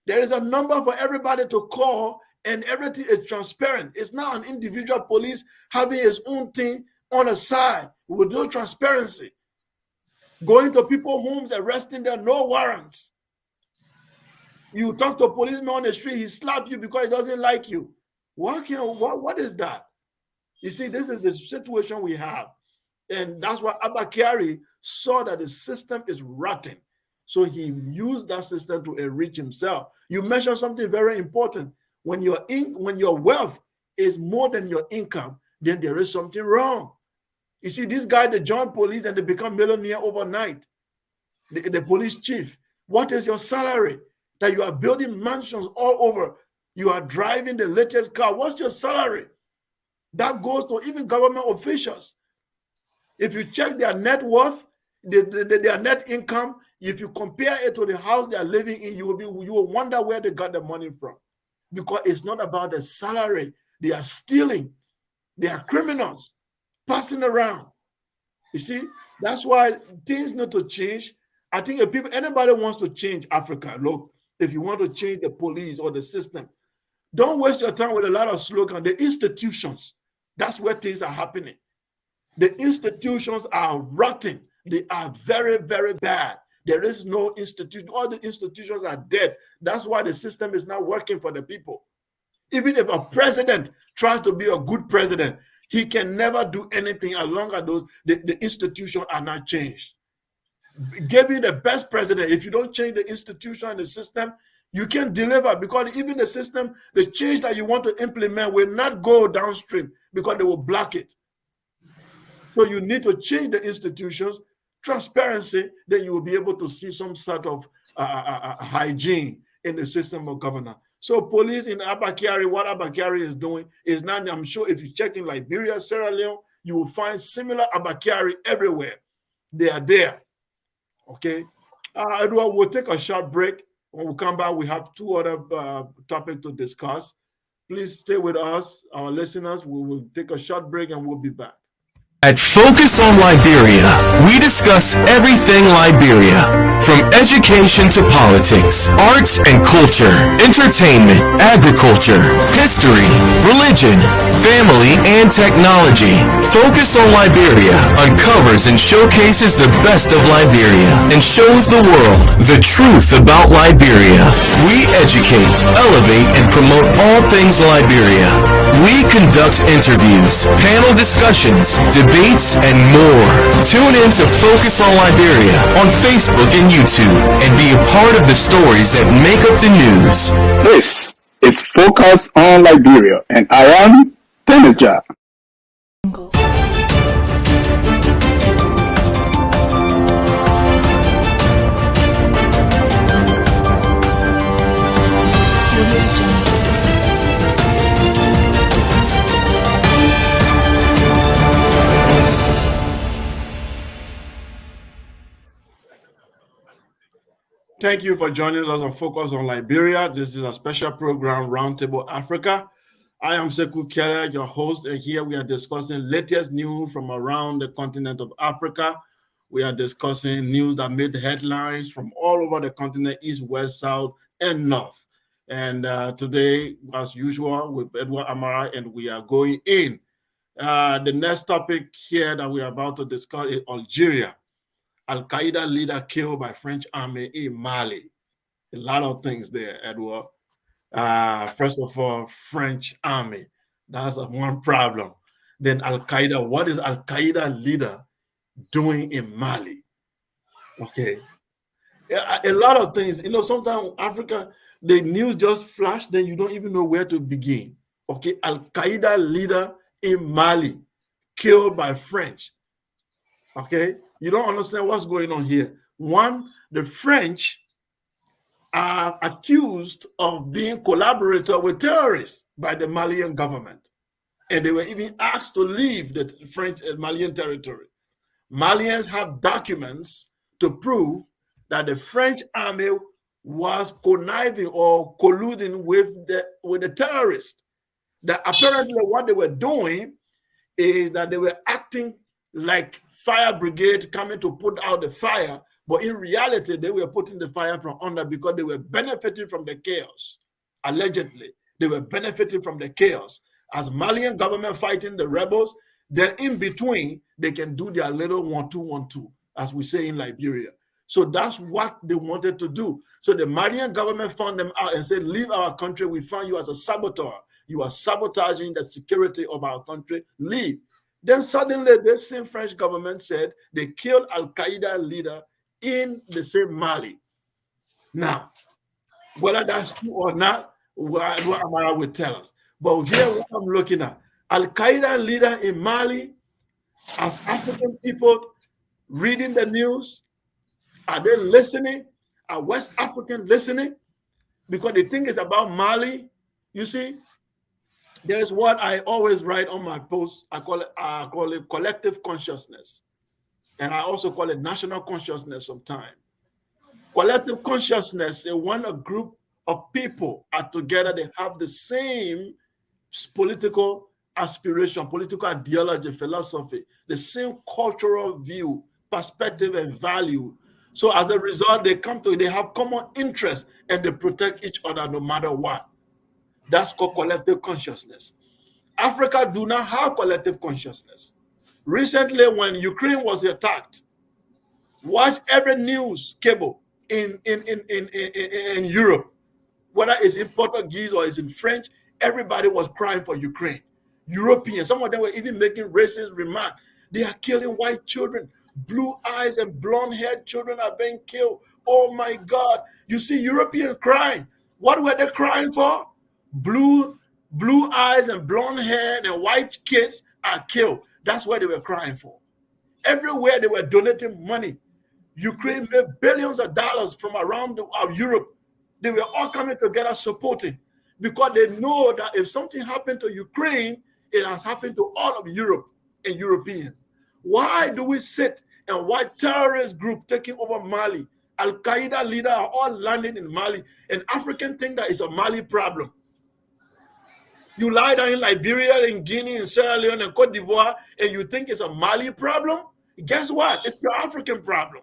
There is a number for everybody to call, and everything is transparent. It's not an individual police having his own thing on the side with no transparency. Going to people's homes, arresting them, no warrants. You talk to a policeman on the street, he slaps you because he doesn't like you. What is that? You see, this is the situation we have. And that's why Abba Kyari saw that the system is rotten. So he used that system to enrich himself. You mentioned something very important. When your wealth is more than your income, then there is something wrong. You see, this guy, they join police and they become millionaire overnight. The police chief. What is your salary? That you are building mansions all over. You are driving the latest car. What's your salary? That goes to even government officials. If you check their net worth, their net income, if you compare it to the house they are living in, you will wonder where they got the money from. Because it's not about the salary. They are stealing. They are criminals passing around. You see, that's why things need to change. I think if anybody wants to change Africa, look, if you want to change the police or the system, don't waste your time with a lot of slogans. The institutions, that's where things are happening. The institutions are rotten. They are very, very bad. There is no institution. All the institutions are dead. That's why the system is not working for the people. Even if a president tries to be a good president, he can never do anything as long as the institutions are not changed. Give you the best president. If you don't change the institution and the system, you can't deliver, because even the system, the change that you want to implement will not go downstream because they will block it. So you need to change the institutions, transparency, then you will be able to see some sort of hygiene in the system of governance. So police in Abba Kyari, what Abba Kyari is doing is not, I'm sure if you check in Liberia, Sierra Leone, you will find similar Abba Kyari everywhere. They are there. Okay. Edward, we'll take a short break. When we come back, we have two other topics to discuss. Please stay with us, our listeners. We will take a short break and we'll be back. At Focus on Liberia, we discuss everything Liberia, from education to politics, arts and culture, entertainment, agriculture, history, religion, family, and technology. Focus on Liberia uncovers and showcases the best of Liberia and shows the world the truth about Liberia. We educate, elevate, and promote all things Liberia. We conduct interviews, panel discussions, debates, and more. Tune in to Focus on Liberia on Facebook and YouTube and be a part of the stories that make up the news. This is Focus on Liberia, and I am Dennis Ja. Thank you for joining us on Focus on Liberia. This is a special program, Roundtable Africa. I am Abba Kyari, your host, and here we are discussing latest news from around the continent of Africa. We are discussing news that made headlines from all over the continent, east, west, south, and north. And today, as usual, with Edward Amara, and we are going in. The next topic here that we are about to discuss is Algeria. Al-Qaeda leader killed by French army in Mali. A lot of things there, Edward. First of all, French army. That's one problem. Then Al-Qaeda. What is Al-Qaeda leader doing in Mali? Okay. A lot of things. You know, sometimes Africa, the news just flash, then you don't even know where to begin. Okay. Al-Qaeda leader in Mali killed by French. Okay. You don't understand what's going on here. One, the French are accused of being collaborator with terrorists by the Malian government. And they were even asked to leave the French and Malian territory. Malians have documents to prove that the French army was conniving or colluding with the terrorists. That apparently what they were doing is that they were acting like fire brigade coming to put out the fire, but in reality, they were putting the fire from under because they were benefiting from the chaos. Allegedly, they were benefiting from the chaos. As Malian government fighting the rebels, then in between, they can do their little 1-2-1-2, as we say in Liberia. So that's what they wanted to do. So the Malian government found them out and said, leave our country. We found you as a saboteur. You are sabotaging the security of our country. Leave. Then suddenly, this same French government said they killed Al-Qaeda leader in the same Mali. Now, whether that's true or not, what Amara will tell us. But here, what I'm looking at, Al-Qaeda leader in Mali, as African people reading the news, are they listening? Are West African listening? Because the thing is about Mali, you see, there's what I always write on my posts. I call it collective consciousness. And I also call it national consciousness sometimes. Collective consciousness is when a group of people are together, they have the same political aspiration, political ideology, philosophy, the same cultural view, perspective, and value. So as a result, they have common interests and they protect each other no matter what. That's called collective consciousness. Africa do not have collective consciousness. Recently, when Ukraine was attacked, watch every news cable in Europe, whether it's in Portuguese or it's in French, everybody was crying for Ukraine. Europeans, some of them were even making racist remarks. They are killing white children. Blue eyes and blonde-haired children are being killed. Oh my God. You see Europeans crying. What were they crying for? Blue eyes and blonde hair and white kids are killed. That's what they were crying for. Everywhere they were donating money. Ukraine made billions of dollars from around Europe. They were all coming together supporting because they know that if something happened to Ukraine, it has happened to all of Europe and Europeans. Why do we sit and watch terrorist group taking over Mali? Al-Qaeda leaders are all landing in Mali. An African think that it's a Mali problem. You lie down in Liberia, in Guinea, in Sierra Leone, and Cote d'Ivoire, and you think it's a Mali problem? Guess what? It's your African problem.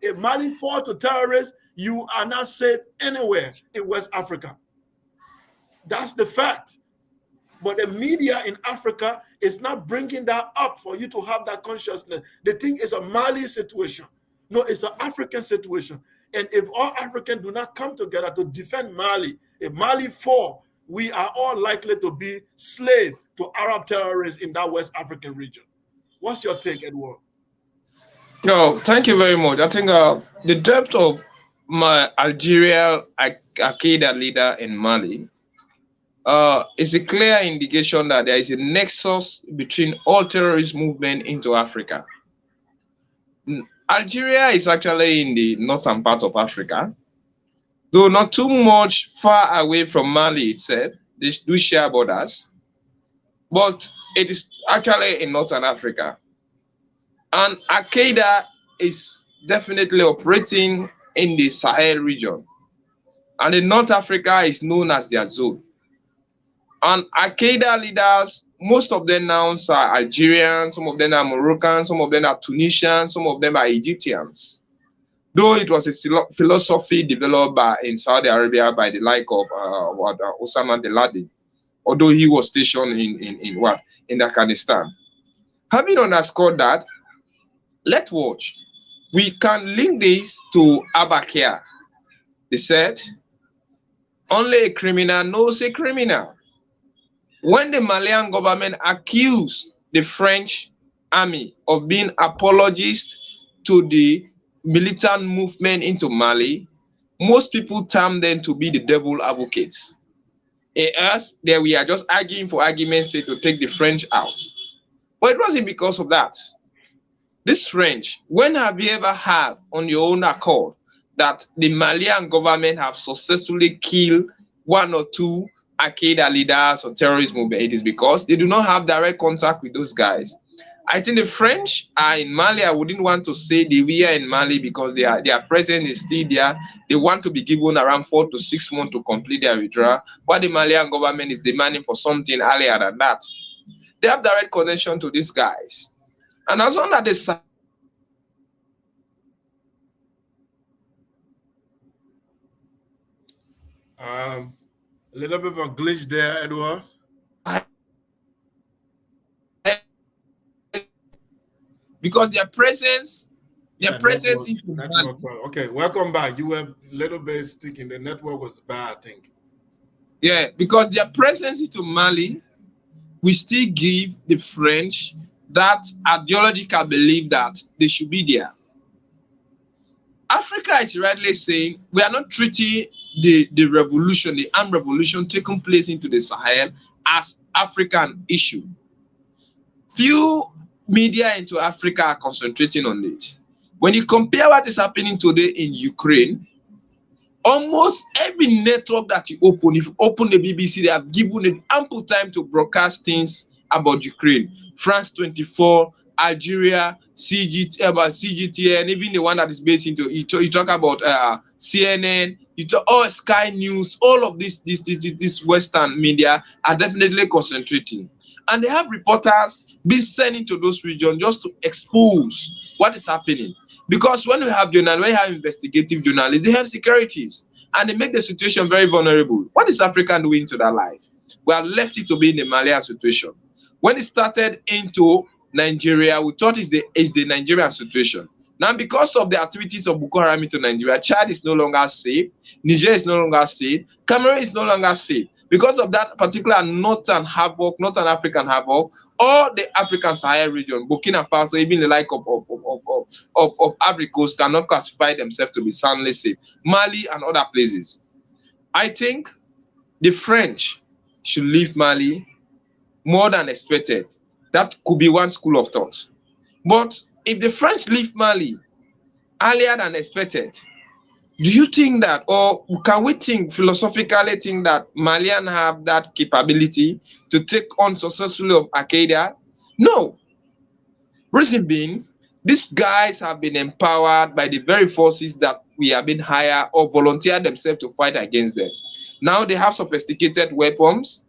If Mali fall to terrorists, you are not safe anywhere in West Africa. That's the fact. But the media in Africa is not bringing that up for you to have that consciousness. They think it's a Mali situation. No, it's an African situation. And if all Africans do not come together to defend Mali, if Mali fall, we are all likely to be slaves to Arab terrorists in that West African region. What's your take, Edward? No, thank you very much. I think the depth of my Algeria Al-Qaeda leader in Mali is a clear indication that there is a nexus between all terrorist movement into Africa. Algeria is actually in the northern part of Africa, though not too much far away from Mali itself. They do share borders, but it is actually in northern Africa. And Al-Qaeda is definitely operating in the Sahel region. And in North Africa is known as their zone. And Al-Qaeda leaders, most of them now are Algerians, some of them are Moroccans, some of them are Tunisians, some of them are Egyptians. Though it was a philosophy developed in Saudi Arabia by the like of Osama bin Laden, although he was stationed in Afghanistan. Having underscored that, let's watch. We can link this to Abba Kyari. They said, only a criminal knows a criminal. When the Malian government accused the French army of being apologists to the militant movement into Mali, most people term them to be the devil advocates. In us, there we are just arguing for argument's sake to take the French out. But it wasn't because of that. This French, when have you ever heard on your own accord that the Malian government have successfully killed one or two Al-Qaeda leaders or terrorist movement? It is because they do not have direct contact with those guys. I think the French are in Mali. I wouldn't want to say they were in Mali because their presence is still there. They want to be given around 4 to 6 months to complete their withdrawal, while the Malian government is demanding for something earlier than that. They have direct connection to these guys. And as long as they a little bit of a glitch there, Edward. Because their presence network, okay, welcome back. You were a little bit sticking. The network was bad, I think. Yeah, because their presence into Mali, we still give the French that ideological belief that they should be there. Africa is rightly saying we are not treating the revolution, the armed revolution taking place into the Sahel as African issue. Few media into Africa are concentrating on it. When you compare what is happening today in Ukraine, almost every network that you open, if you open the BBC, they have given it ample time to broadcast things about Ukraine. France 24, Algeria, CGT, and even the one that is based into, you talk about CNN, you talk, Sky News, all of this Western media are definitely concentrating. And they have reporters being sent into those regions just to expose what is happening. Because when we have journalists, when we have investigative journalists, they have securities and they make the situation very vulnerable. What is Africa doing to that light? We have left it to be in the Malian situation. When it started into Nigeria, we thought it's the Nigerian situation. Now, because of the activities of Boko Haram into Nigeria, Chad is no longer safe, Niger is no longer safe, Cameroon is no longer safe. Because of that particular Northern African havoc, all the African Sahel region, Burkina Faso, even the like of Ivory Coast cannot classify themselves to be soundly safe. Mali and other places. I think the French should leave Mali more than expected. That could be one school of thought. But if the French leave Mali earlier than expected, do you think that, or can we philosophically think that Malians have that capability to take on successfully of Al-Qaeda? No. Reason being, these guys have been empowered by the very forces that we have been hired or volunteered themselves to fight against them. Now they have sophisticated weapons.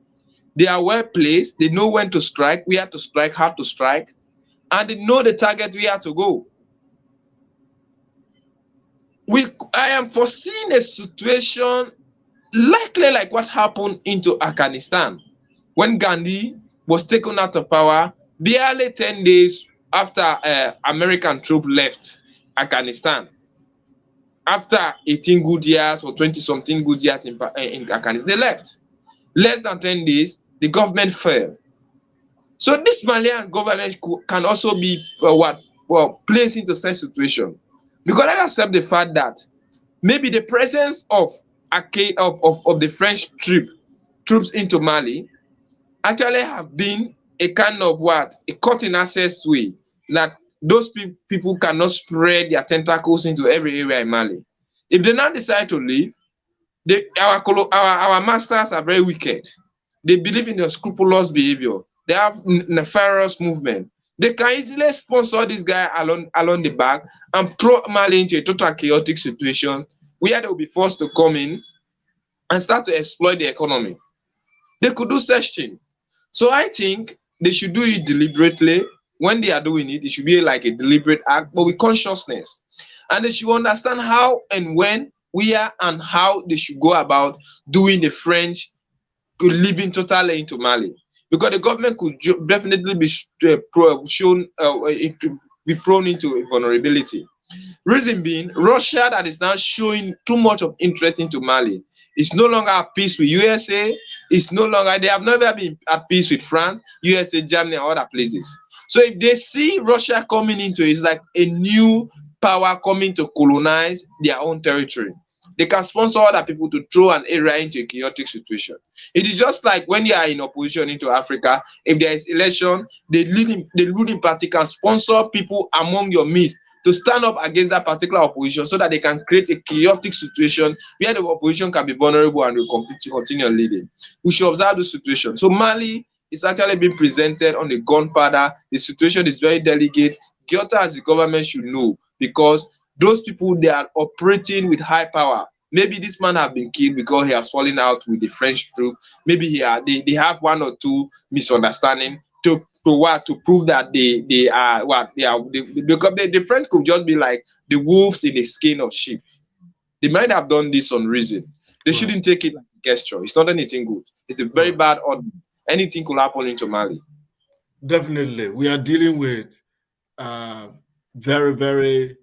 They are well placed. They know when to strike, where to strike, how to strike, and they know the target where to go. I am foreseeing a situation likely like what happened into Afghanistan when Gandhi was taken out of power barely 10 days after American troops left Afghanistan. After 18 good years or 20-something good years in Afghanistan, they left. Less than 10 days, the government fell. So this Malian government can also be placed into such situation, because let us accept the fact that maybe the presence of the French troops into Mali actually have been a kind of a cut in access way, that those people cannot spread their tentacles into every area in Mali. If they now decide to leave, our masters are very wicked. They believe in their scrupulous behavior. They have nefarious movement. They can easily sponsor this guy along the back and throw Mali into a total chaotic situation where they will be forced to come in and start to exploit the economy. They could do such thing. So I think they should do it deliberately. When they are doing it, it should be like a deliberate act, but with consciousness. And they should understand how and when, where, and how they should go about doing the French leaving totally into Mali. Because the government could definitely be be prone into a vulnerability. Reason being, Russia that is now showing too much of interest into Mali is no longer at peace with USA. It's no longer, they have never been at peace with France, USA, Germany, and other places. So if they see Russia coming into it, it's like a new power coming to colonize their own territory. They can sponsor other people to throw an area into a chaotic situation. It is just like when you are in opposition into Africa, if there is election, the ruling party can sponsor people among your midst to stand up against that particular opposition, so that they can create a chaotic situation where the opposition can be vulnerable and will continue leading. We should observe the situation. So Mali is actually being presented on the gunpowder. The situation is very delicate. Giota as the government should know, because those people, they are operating with high power. Maybe this man have been killed because he has fallen out with the French troop. Maybe they have one or two misunderstanding to prove that they are because the French could just be like the wolves in the skin of sheep. They might have done this on reason. They shouldn't take it like a gesture. It's not anything good. It's a very bad order. Anything could happen into Mali. Definitely, we are dealing with very, very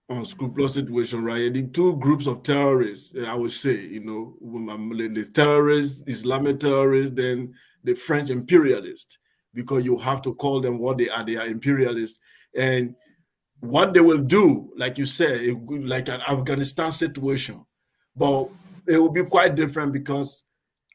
unscrupulous situation, right? The two groups of terrorists, I would say, the terrorists, Islamic terrorists, then the French imperialists, because you have to call them what they are. They are imperialists. And what they will do, like you said, like an Afghanistan situation, but it will be quite different, because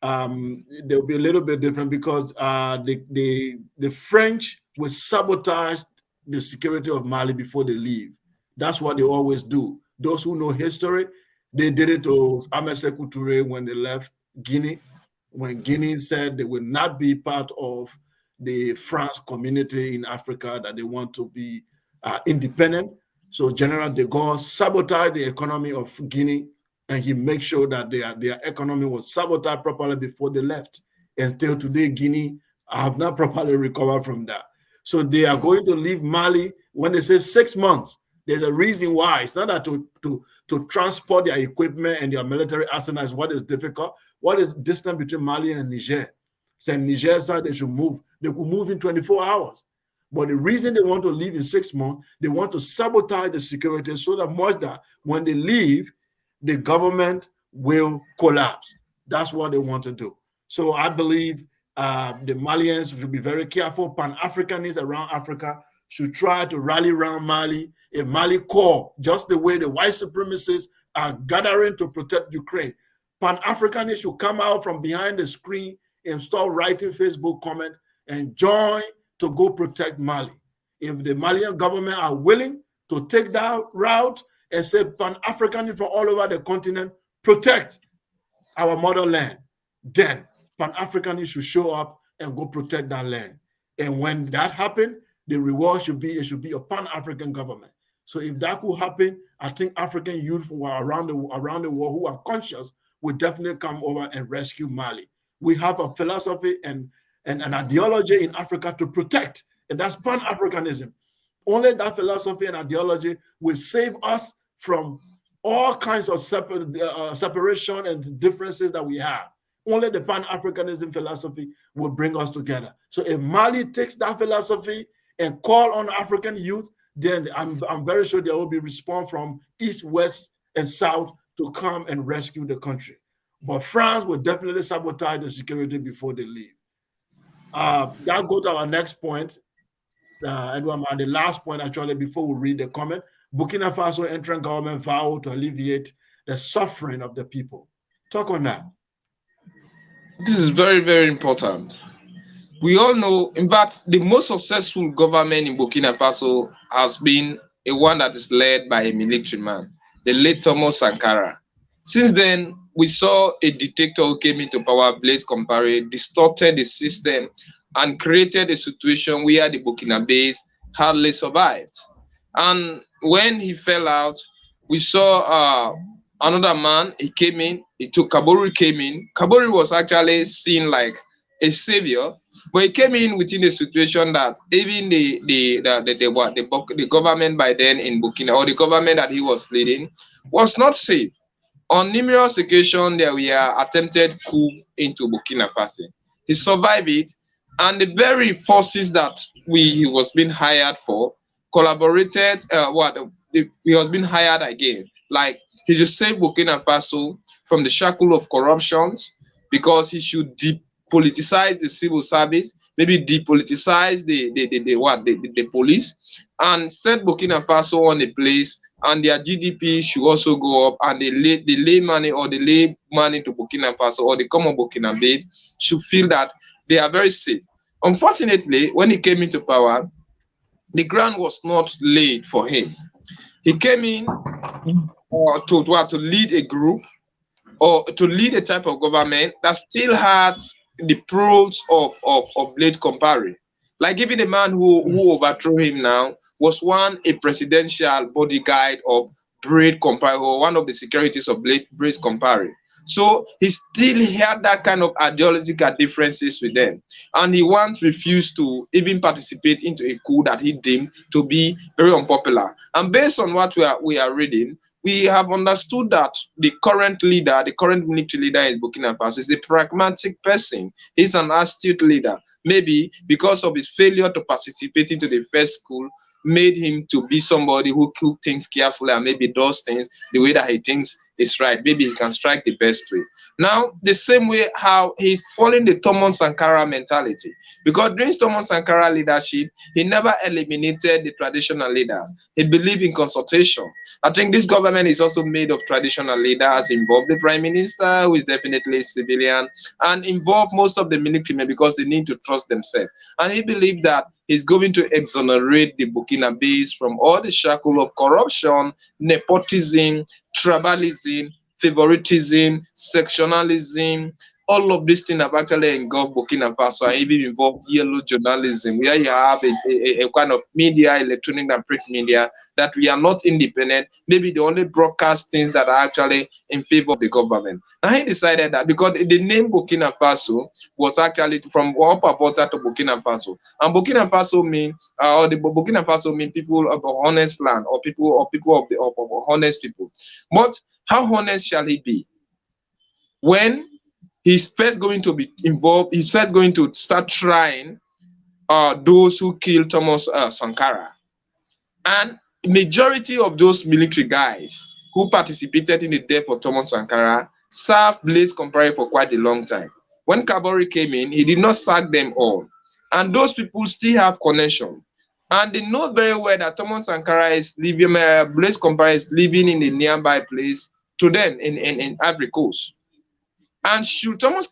they will be a little bit different, because the French will sabotage the security of Mali before they leave. That's what they always do. Those who know history, they did it to Ahmed Sékou Touré when they left Guinea, when Guinea said they will not be part of the France community in Africa, that they want to be independent. So General de Gaulle sabotaged the economy of Guinea, and he made sure that their economy was sabotaged properly before they left. And still today, Guinea have not properly recovered from that. So they are going to leave Mali. When they say 6 months, there's a reason why. It's not that to transport their equipment and their military arsenal is what is difficult. What is distance between Mali and Niger? So Niger said they should move. They could move in 24 hours. But the reason they want to leave in 6 months, they want to sabotage the security so that much that when they leave, the government will collapse. That's what they want to do. So I believe the Malians should be very careful. Pan-Africanists around Africa should try to rally around Mali. If Mali call, just the way the white supremacists are gathering to protect Ukraine, Pan-Africanists should come out from behind the screen and start writing Facebook comments and join to go protect Mali. If the Malian government are willing to take that route and say Pan-Africanists from all over the continent protect our motherland, then Pan-Africanists should show up and go protect that land. And when that happens, the reward should be a Pan-African government. So if that could happen, I think African youth who are around the world who are conscious will definitely come over and rescue Mali. We have a philosophy and an ideology in Africa to protect, and that's Pan-Africanism. Only that philosophy and ideology will save us from all kinds of separation and differences that we have. Only the Pan-Africanism philosophy will bring us together. So if Mali takes that philosophy and call on African youth, then I'm very sure there will be response from East, West, and South to come and rescue the country. But France will definitely sabotage the security before they leave. That goes to our next point, Edward, and the last point actually before we read the comment. Burkina Faso interim government vow to alleviate the suffering of the people. Talk on that. This is very, very important. We all know, in fact, the most successful government in Burkina Faso has been a one that is led by a military man, the late Thomas Sankara. Since then, we saw a dictator who came into power, Blaise Compaoré, distorted the system and created a situation where the Burkinabés hardly survived. And when he fell out, we saw another man. He came in. Kabore came in. Kabore was actually seen like a savior, but he came in within a situation that even the government by then in Burkina, or the government that he was leading, was not safe. On numerous occasions, there were attempted coup into Burkina Faso. He survived it, and the very forces that he was being hired for collaborated. He was being hired again, like he should save Burkina Faso from the shackle of corruptions, because he should depoliticize the civil service, maybe depoliticize the police, and set Burkina Faso on a place, and their GDP should also go up, and the lay money to Burkina Faso, or the common Burkinabe should feel that they are very safe. Unfortunately, when he came into power, the ground was not laid for him. He came in to lead a group, or to lead a type of government that still had the proles of Blaise Compaoré. Like even the man who overthrew him now was a presidential bodyguard of Blaise Compaoré, or one of the securities of Blaise Compaoré. So he still had that kind of ideological differences with them. And he once refused to even participate into a coup that he deemed to be very unpopular. And based on what we are reading, we have understood that the current military leader in Burkina Faso is a pragmatic person. He's an astute leader. Maybe because of his failure to participate into the first school, made him to be somebody who thinks carefully and maybe does things the way that he thinks is right. Maybe he can strike the best way. Now, the same way how he's following the Thomas Sankara mentality, because during Thomas Sankara leadership, he never eliminated the traditional leaders. He believed in consultation. I think this government is also made of traditional leaders, involve the prime minister, who is definitely a civilian, and involve most of the military men because they need to trust themselves. And he believed that he's going to exonerate the Burkinabés from all the shackle of corruption, nepotism, tribalism, favoritism, sectionalism. All of these things have actually engulfed Burkina Faso, and even involved yellow journalism, where you have a kind of media, electronic and print media, that we are not independent. Maybe they only broadcast things that are actually in favor of the government. And he decided that because the name Burkina Faso was actually from Upper Volta to Burkina Faso, and Burkina Faso Burkina Faso mean people of a honest land, or people of honest people. But how honest shall he be when he's first going to be involved? He's first going to start trying those who killed Thomas Sankara, and majority of those military guys who participated in the death of Thomas Sankara served Blaise Compaoré for quite a long time. When Kabore came in, he did not sack them all, and those people still have connection, and they know very well that Thomas Sankara is living, Blaise Compaoré is living in a nearby place to them in Ivory Coast. And should Thomas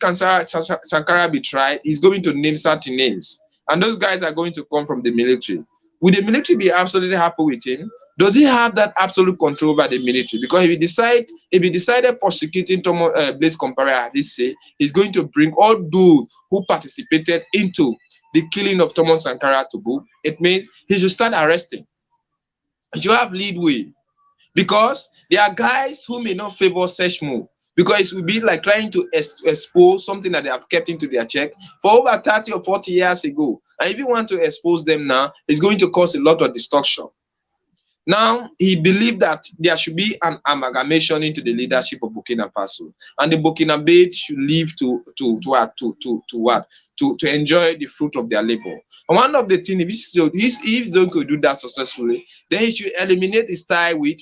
Sankara be tried, he's going to name certain names, and those guys are going to come from the military. Will the military be absolutely happy with him? Does he have that absolute control over the military? Because if he decided prosecuting Blaise Compaoré, as he say, he's going to bring all those who participated into the killing of Thomas Sankara to book. It means he should start arresting. He should have leadway, because there are guys who may not favor such move, because it will be like trying to expose something that they have kept into their check for over 30 or 40 years ago. And if you want to expose them now, it's going to cause a lot of destruction. Now, he believed that there should be an amalgamation into the leadership of Burkina Faso, and the Burkinabés should live to enjoy the fruit of their labor. And one of the things, if he's going to do that successfully, then he should eliminate his tie with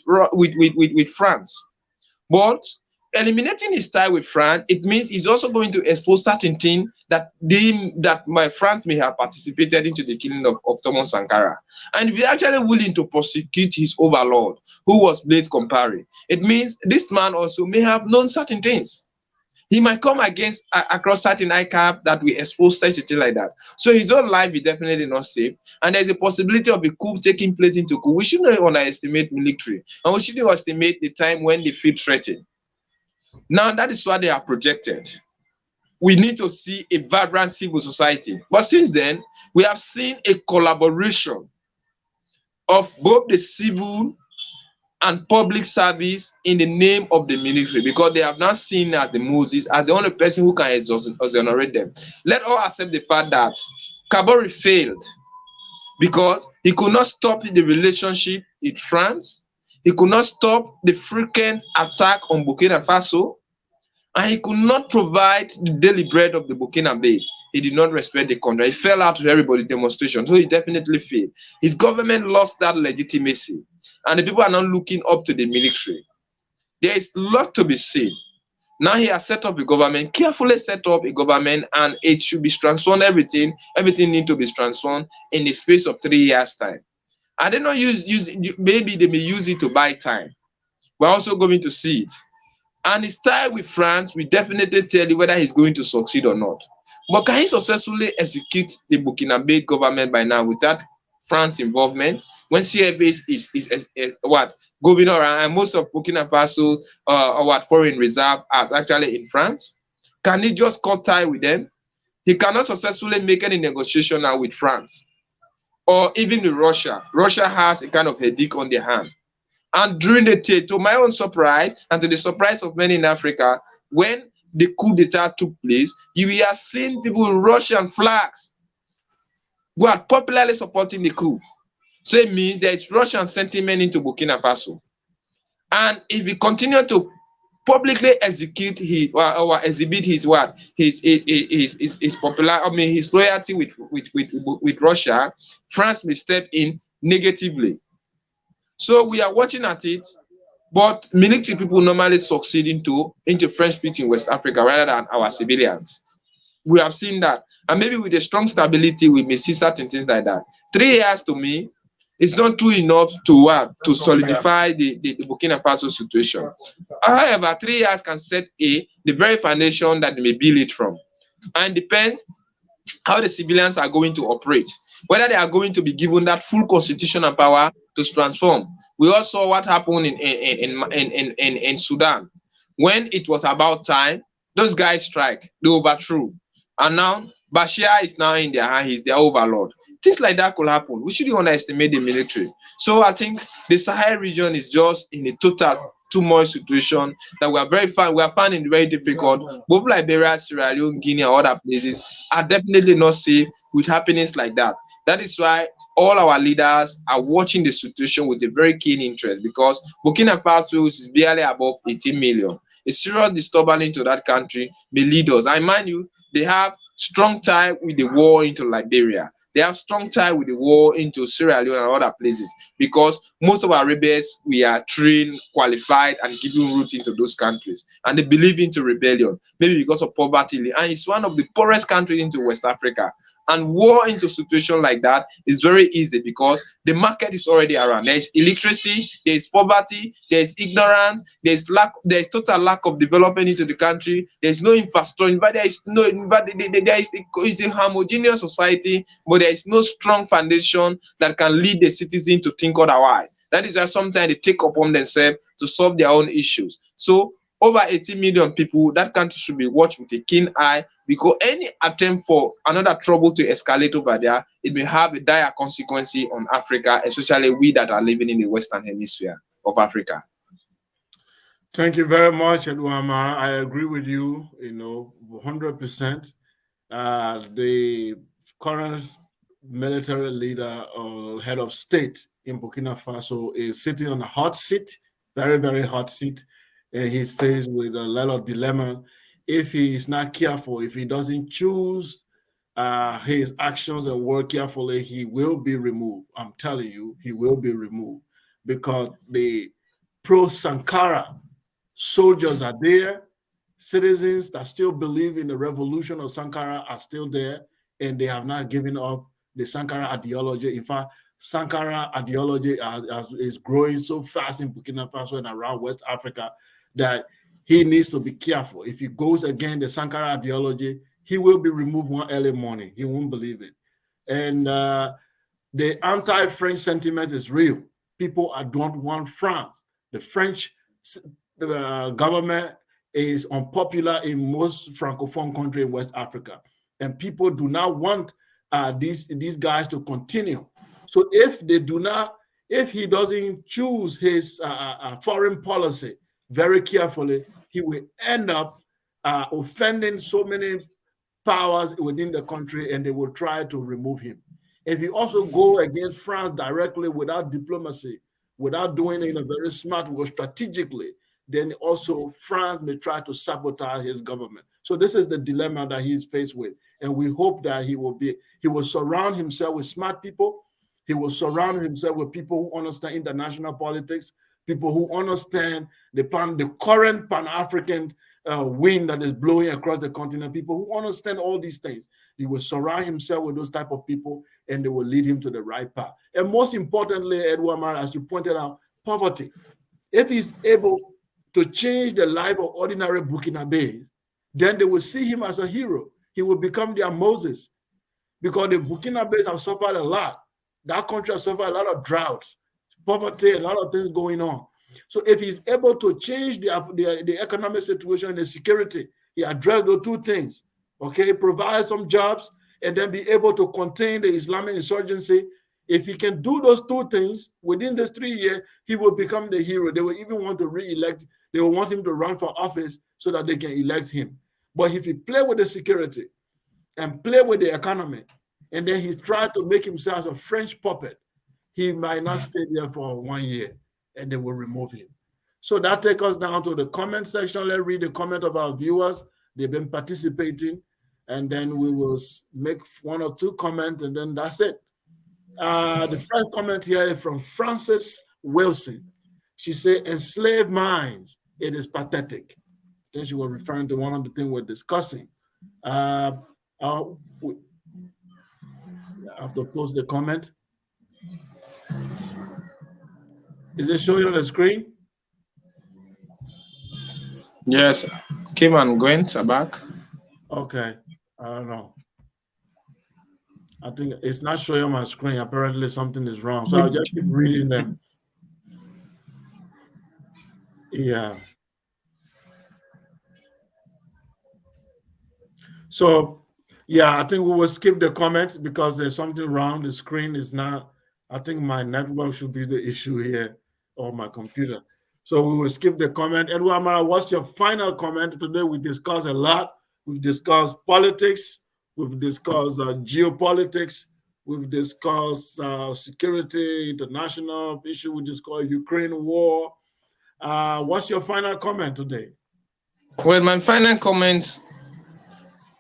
France. But eliminating his tie with France, it means he's also going to expose certain things that my France may have participated into the killing of Thomas Sankara. And we're actually willing to prosecute his overlord, who was Blaise Compaoré. It means this man also may have known certain things. He might come across certain ICAP that will expose such a thing like that. So his own life is definitely not safe. And there's a possibility of a coup taking place in Togo. We shouldn't underestimate military. And we shouldn't estimate the time when they feel threatened. Now, that is what they are projected. We need to see a vibrant civil society. But since then, we have seen a collaboration of both the civil and public service in the name of the military, because they have not seen as the Moses, as the only person who can exonerate them. Let all accept the fact that Kabore failed because he could not stop the relationship with France, he could not stop the frequent attack on Burkina Faso, and he could not provide the daily bread of the Burkinabe. He did not respect the country. He fell out to everybody demonstration, so he definitely failed. His government lost that legitimacy, and the people are not looking up to the military. There is a lot to be seen. Now he has set up a government, carefully set up a government, and it should be transformed. Everything needs to be transformed in the space of 3 years' time. And they not maybe they may use it to buy time. We're also going to see it. And his tie with France will definitely tell you whether he's going to succeed or not. But can he successfully execute the Burkinabe government by now without France involvement? When CFA is governor, and most of Burkina Faso foreign reserve are actually in France, can he just cut tie with them? He cannot successfully make any negotiation now with France or even with Russia. Russia has a kind of headache on their hand. And during the day, to my own surprise, and to the surprise of many in Africa, when the coup d'etat took place, you are seeing people with Russian flags who are popularly supporting the coup. So it means there is Russian sentiment into Burkina Faso. And if we continue to publicly execute his or exhibit his his loyalty with Russia, France may step in negatively. So we are watching at it, but military people normally succeed into French-speaking West Africa rather than our civilians. We have seen that. And maybe with a strong stability, we may see certain things like that. 3 years to me is not too enough to solidify the Burkina Faso situation. However, 3 years can set the very foundation that they may build it from. And depend how the civilians are going to operate, whether they are going to be given that full constitutional power to transform. We all saw what happened in Sudan. When it was about time, those guys strike, they overthrew. And now Bashir is now in their hand, he's their overlord. Things like that could happen. We shouldn't underestimate the military. So I think the Sahel region is just in a total turmoil situation that we are finding very difficult. Both Liberia, Sierra Leone, Guinea, and other places are definitely not safe with happenings like that. That is why all our leaders are watching the situation with a very keen interest, because Burkina Faso is barely above 18 million. A serious disturbance into that country may lead us. I mind you, they have strong tie with the war into Liberia. They have strong tie with the war into Sierra Leone and other places, because most of our rebels, we are trained, qualified, and given route into those countries. And they believe into rebellion, maybe because of poverty. And it's one of the poorest countries into West Africa. And war into a situation like that is very easy because the market is already around. There is illiteracy, there is poverty, there is ignorance, there is total lack of development into the country. There is no infrastructure, but there is a homogeneous society, but there is no strong foundation that can lead the citizen to think otherwise. That is why sometimes they take upon themselves to solve their own issues. So over 18 million people, that country should be watched with a keen eye, because any attempt for another trouble to escalate over there, it may have a dire consequence on Africa, especially we that are living in the Western Hemisphere of Africa. Thank you very much, Edwama. I agree with you, 100%. The current military leader or head of state in Burkina Faso is sitting on a hot seat, very, very hot seat. He's faced with a lot of dilemma. If he is not careful, if he doesn't choose his actions and work carefully, he will be removed. I'm telling you, he will be removed, because the pro-Sankara Soldiers are there. Citizens that still believe in the revolution of Sankara are still there, and they have not given up the Sankara ideology. In fact, Sankara ideology is growing so fast in Burkina Faso and around West Africa that he needs to be careful. If he goes against the Sankara ideology, he will be removed one early morning. He won't believe it. And the anti-French sentiment is real. People don't want France. The French government is unpopular in most Francophone countries in West Africa. And people do not want these guys to continue. So if he doesn't choose his foreign policy very carefully, he will end up offending so many powers within the country, and they will try to remove him. If he also go against France directly without diplomacy, without doing it in a very smart way, strategically, then also France may try to sabotage his government. So this is the dilemma that he's faced with. And we hope that he will surround himself with smart people. He will surround himself with people who understand international politics, people who understand the current Pan-African wind that is blowing across the continent, people who understand all these things. He will surround himself with those type of people, and they will lead him to the right path. And most importantly, Edouard Mara, as you pointed out, poverty. If he's able to change the life of ordinary Burkinabés, then they will see him as a hero. He will become their Moses, because the Burkinabés have suffered a lot. That country has suffered a lot of droughts, poverty, a lot of things going on. So if he's able to change the economic situation and the security, he addressed those two things, okay, provide some jobs and then be able to contain the Islamic insurgency. If he can do those two things within this 3 years, he will become the hero. They will even want to re-elect. They will want him to run for office so that they can elect him. But if he play with the security and play with the economy, and then he tried to make himself a French puppet, he might not stay there for 1 year, and they will remove him. So that takes us down to the comment section. Let's read the comment of our viewers. They've been participating, and then we will make one or two comments, and then that's it. The first comment here is from Frances Wilson. She said, enslaved minds, it is pathetic. I think she was referring to one of the things we're discussing. I have to post the comment. Is it showing on the screen? Yes. Kim and Gwen are back. Okay. I don't know. I think it's not showing on my screen. Apparently something is wrong. So I'll just keep reading them. Yeah. So, yeah, I think we will skip the comments because there's something wrong. The screen is not, I think my network should be the issue here, or my computer. So we will skip the comment. Edouard Mara, what's your final comment? Today we discussed a lot. We've discussed politics. We've discussed geopolitics. We've discussed security, international issue. We discussed Ukraine war. What's your final comment today? Well, my final comment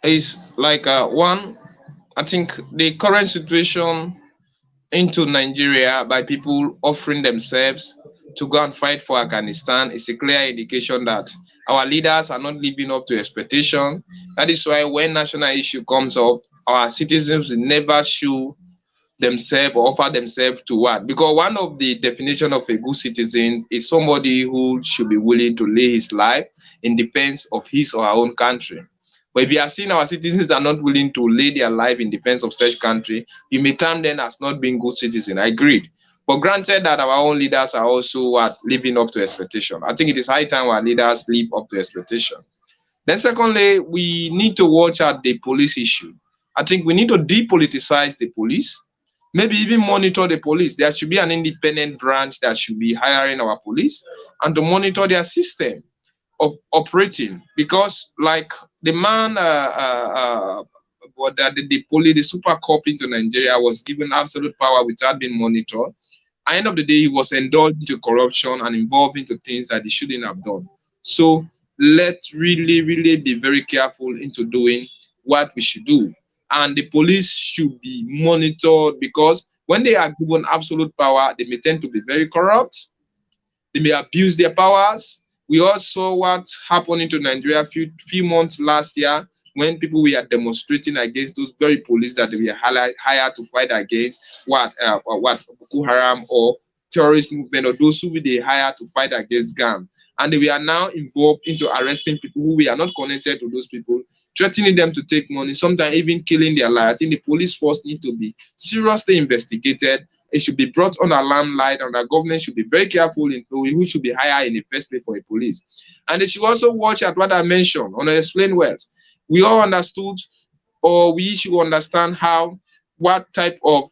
is like one, I think the current situation into Nigeria by people offering themselves to go and fight for Afghanistan is a clear indication that our leaders are not living up to expectation. That is why when national issue comes up, our citizens will never show themselves or offer themselves to what? Because one of the definition of a good citizen is somebody who should be willing to lay his life in defense of his or her own country. But if we are seeing our citizens are not willing to lay their life in defense of such country, you may term them as not being good citizens. I agreed. But granted that our own leaders are also living up to expectation. I think it is high time our leaders live up to expectation. Then secondly, we need to watch out the police issue. I think we need to depoliticize the police, maybe even monitor the police. There should be an independent branch that should be hiring our police and to monitor their system of operating, because like the man the police, the super cop into Nigeria was given absolute power without being monitored. At the end of the day, he was indulged into corruption and involved into things that he shouldn't have done. So let's really, really be very careful into doing what we should do. And the police should be monitored, because when they are given absolute power, they may tend to be very corrupt. They may abuse their powers. We all saw what happened into Nigeria a few months last year when people were demonstrating against those very police that they were hired to fight against what Boko Haram or terrorist movement, or those who they hired to fight against gang. And they are now involved into arresting people who are not connected to those people, threatening them to take money, sometimes even killing their life. I think the police force need to be seriously investigated. It should be brought on a limelight, and the government should be very careful in knowing who should be hired in the first place for a police. And they should also watch at what I mentioned on Explain Wealth. We all understood, or we should understand what type of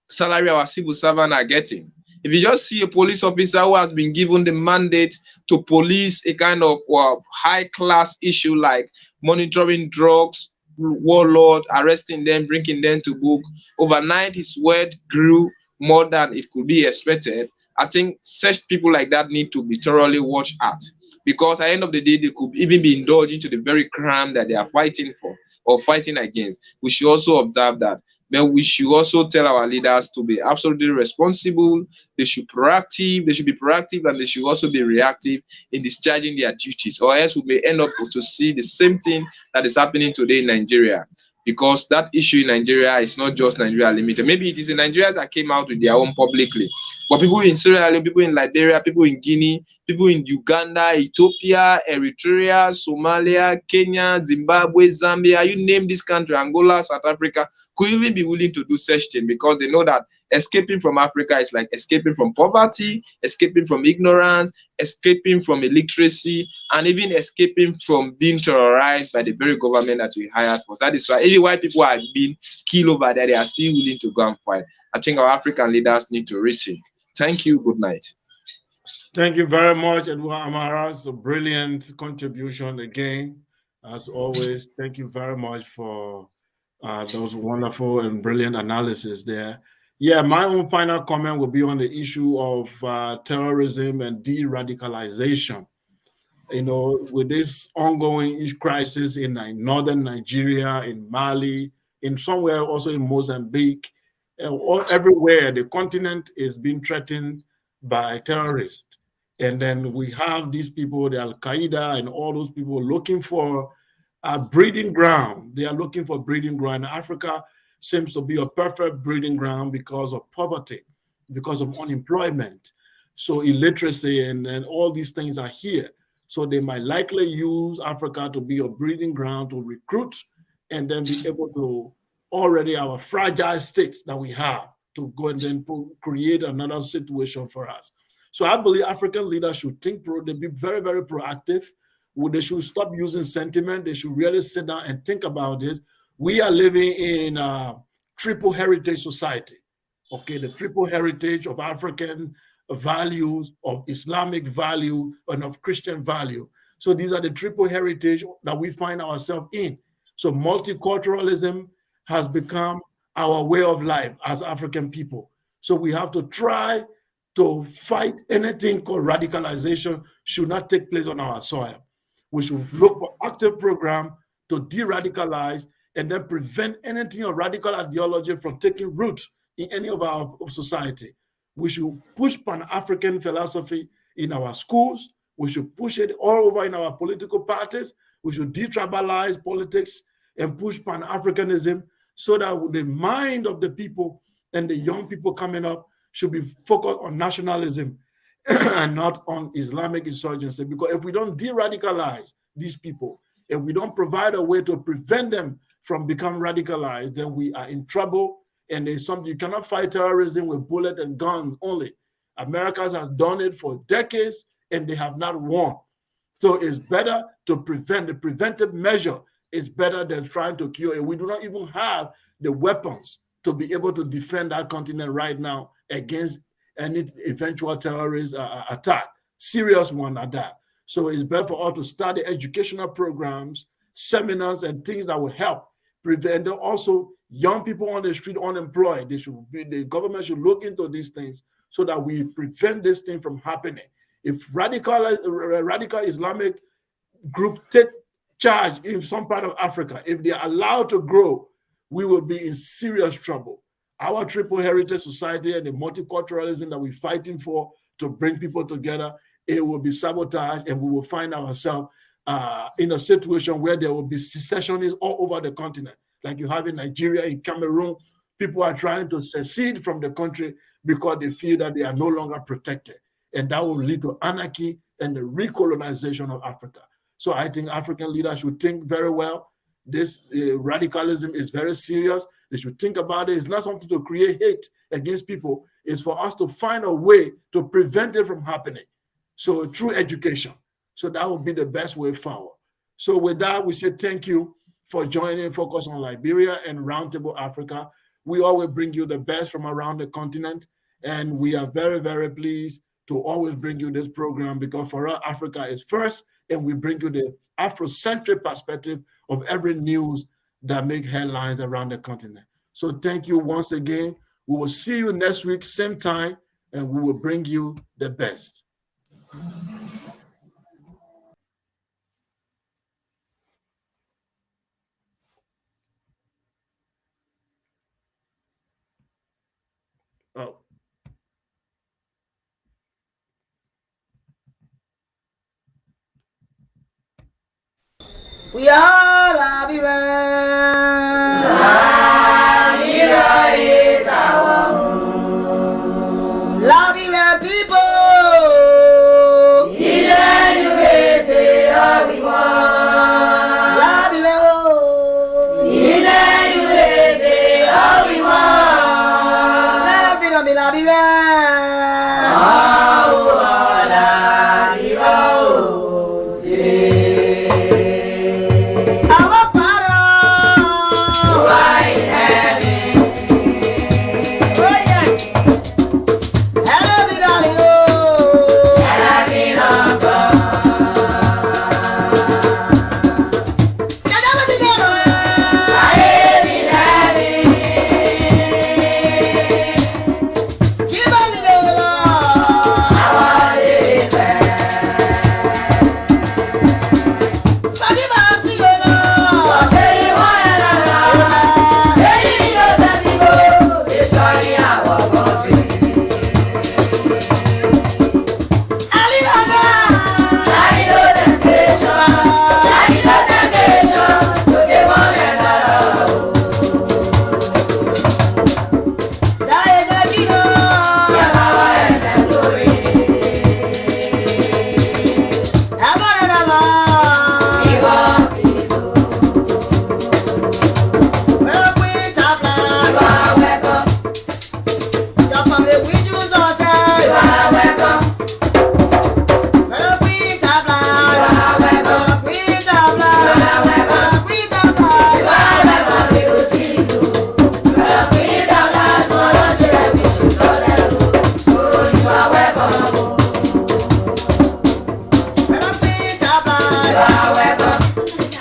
salary our civil servants are getting. If you just see a police officer who has been given the mandate to police a kind of high-class issue like monitoring drugs, warlord, arresting them, bringing them to book, overnight his word grew more than it could be expected. I think such people like that need to be thoroughly watched at, because at the end of the day, they could even be indulged into the very crime that they are fighting for or fighting against. We should also observe that. But we should also tell our leaders to be absolutely responsible. They should be proactive, and they should also be reactive in discharging their duties, or else we may end up to see the same thing that is happening today in Nigeria. Because that issue in Nigeria is not just Nigeria limited. Maybe it is the Nigerians that came out with their own publicly. But people in Sierra Leone, people in Liberia, people in Guinea, people in Uganda, Ethiopia, Eritrea, Somalia, Kenya, Zimbabwe, Zambia, you name this country, Angola, South Africa, could even be willing to do such thing, because they know that escaping from Africa is like escaping from poverty, escaping from ignorance, escaping from illiteracy, and even escaping from being terrorized by the very government that we hired for. That is why even while people are being killed over there, they are still willing to go and fight. I think our African leaders need to rethink. Thank you. Good night. Thank you very much, Edward Amara. It's a brilliant contribution again, as always. Thank you very much for those wonderful and brilliant analysis there. Yeah, my own final comment will be on the issue of terrorism and de-radicalization. You know, with this ongoing crisis in northern Nigeria, in Mali, in somewhere also in Mozambique, everywhere the continent is being threatened by terrorists. And then we have these people, the Al-Qaeda and all those people looking for a breeding ground. They are looking for breeding ground. Africa seems to be a perfect breeding ground because of poverty, because of unemployment. So illiteracy and all these things are here. So they might likely use Africa to be a breeding ground to recruit and then be able to already our fragile state that we have to go and then create another situation for us. So I believe African leaders should think they be very, very proactive. They should stop using sentiment. They should really sit down and think about this. We are living in a triple heritage society. Okay, the triple heritage of African values, of Islamic value, and of Christian value. So these are the triple heritage that we find ourselves in. So multiculturalism has become our way of life as African people. So we have to try to fight anything called radicalization should not take place on our soil. We should look for active program to de-radicalize and then prevent anything of radical ideology from taking root in any of our society. We should push Pan-African philosophy in our schools. We should push it all over in our political parties. We should detribalize politics and push Pan-Africanism so that the mind of the people and the young people coming up should be focused on nationalism and not on Islamic insurgency. Because if we don't de-radicalize these people, if we don't provide a way to prevent them from becoming radicalized, then we are in trouble. And there's something you cannot fight terrorism with bullets and guns only. America has done it for decades and they have not won. So it's better to prevent. The preventive measure is better than trying to cure it. We do not even have the weapons to be able to defend our continent right now against any eventual terrorist attack, serious one at that. So it's better for us to start the educational programs, seminars, and things that will help prevent. Also, young people on the street unemployed. The government should look into these things so that we prevent this thing from happening. If radical Islamic group take charge in some part of Africa, if they are allowed to grow, we will be in serious trouble. Our triple heritage society and the multiculturalism that we're fighting for to bring people together it will be sabotaged, and we will find ourselves in a situation where there will be secessionists all over the continent. Like you have in Nigeria, in Cameroon, people are trying to secede from the country because they feel that they are no longer protected. And that will lead to anarchy and the recolonization of Africa. So I think African leaders should think very well. This radicalism is very serious. They should think about it. It's not something to create hate against people. It's for us to find a way to prevent it from happening. So through education. So that would be the best way forward. So with that, we say thank you for joining Focus on Liberia and Roundtable Africa. We always bring you the best from around the continent. And we are very, very pleased to always bring you this program, because for us, Africa is first, and we bring you the Afrocentric perspective of every news that make headlines around the continent. So thank you once again. We will see you next week, same time, and we will bring you the best. Oh. We are Liberia. Liberia is our home. Liberia people.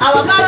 Our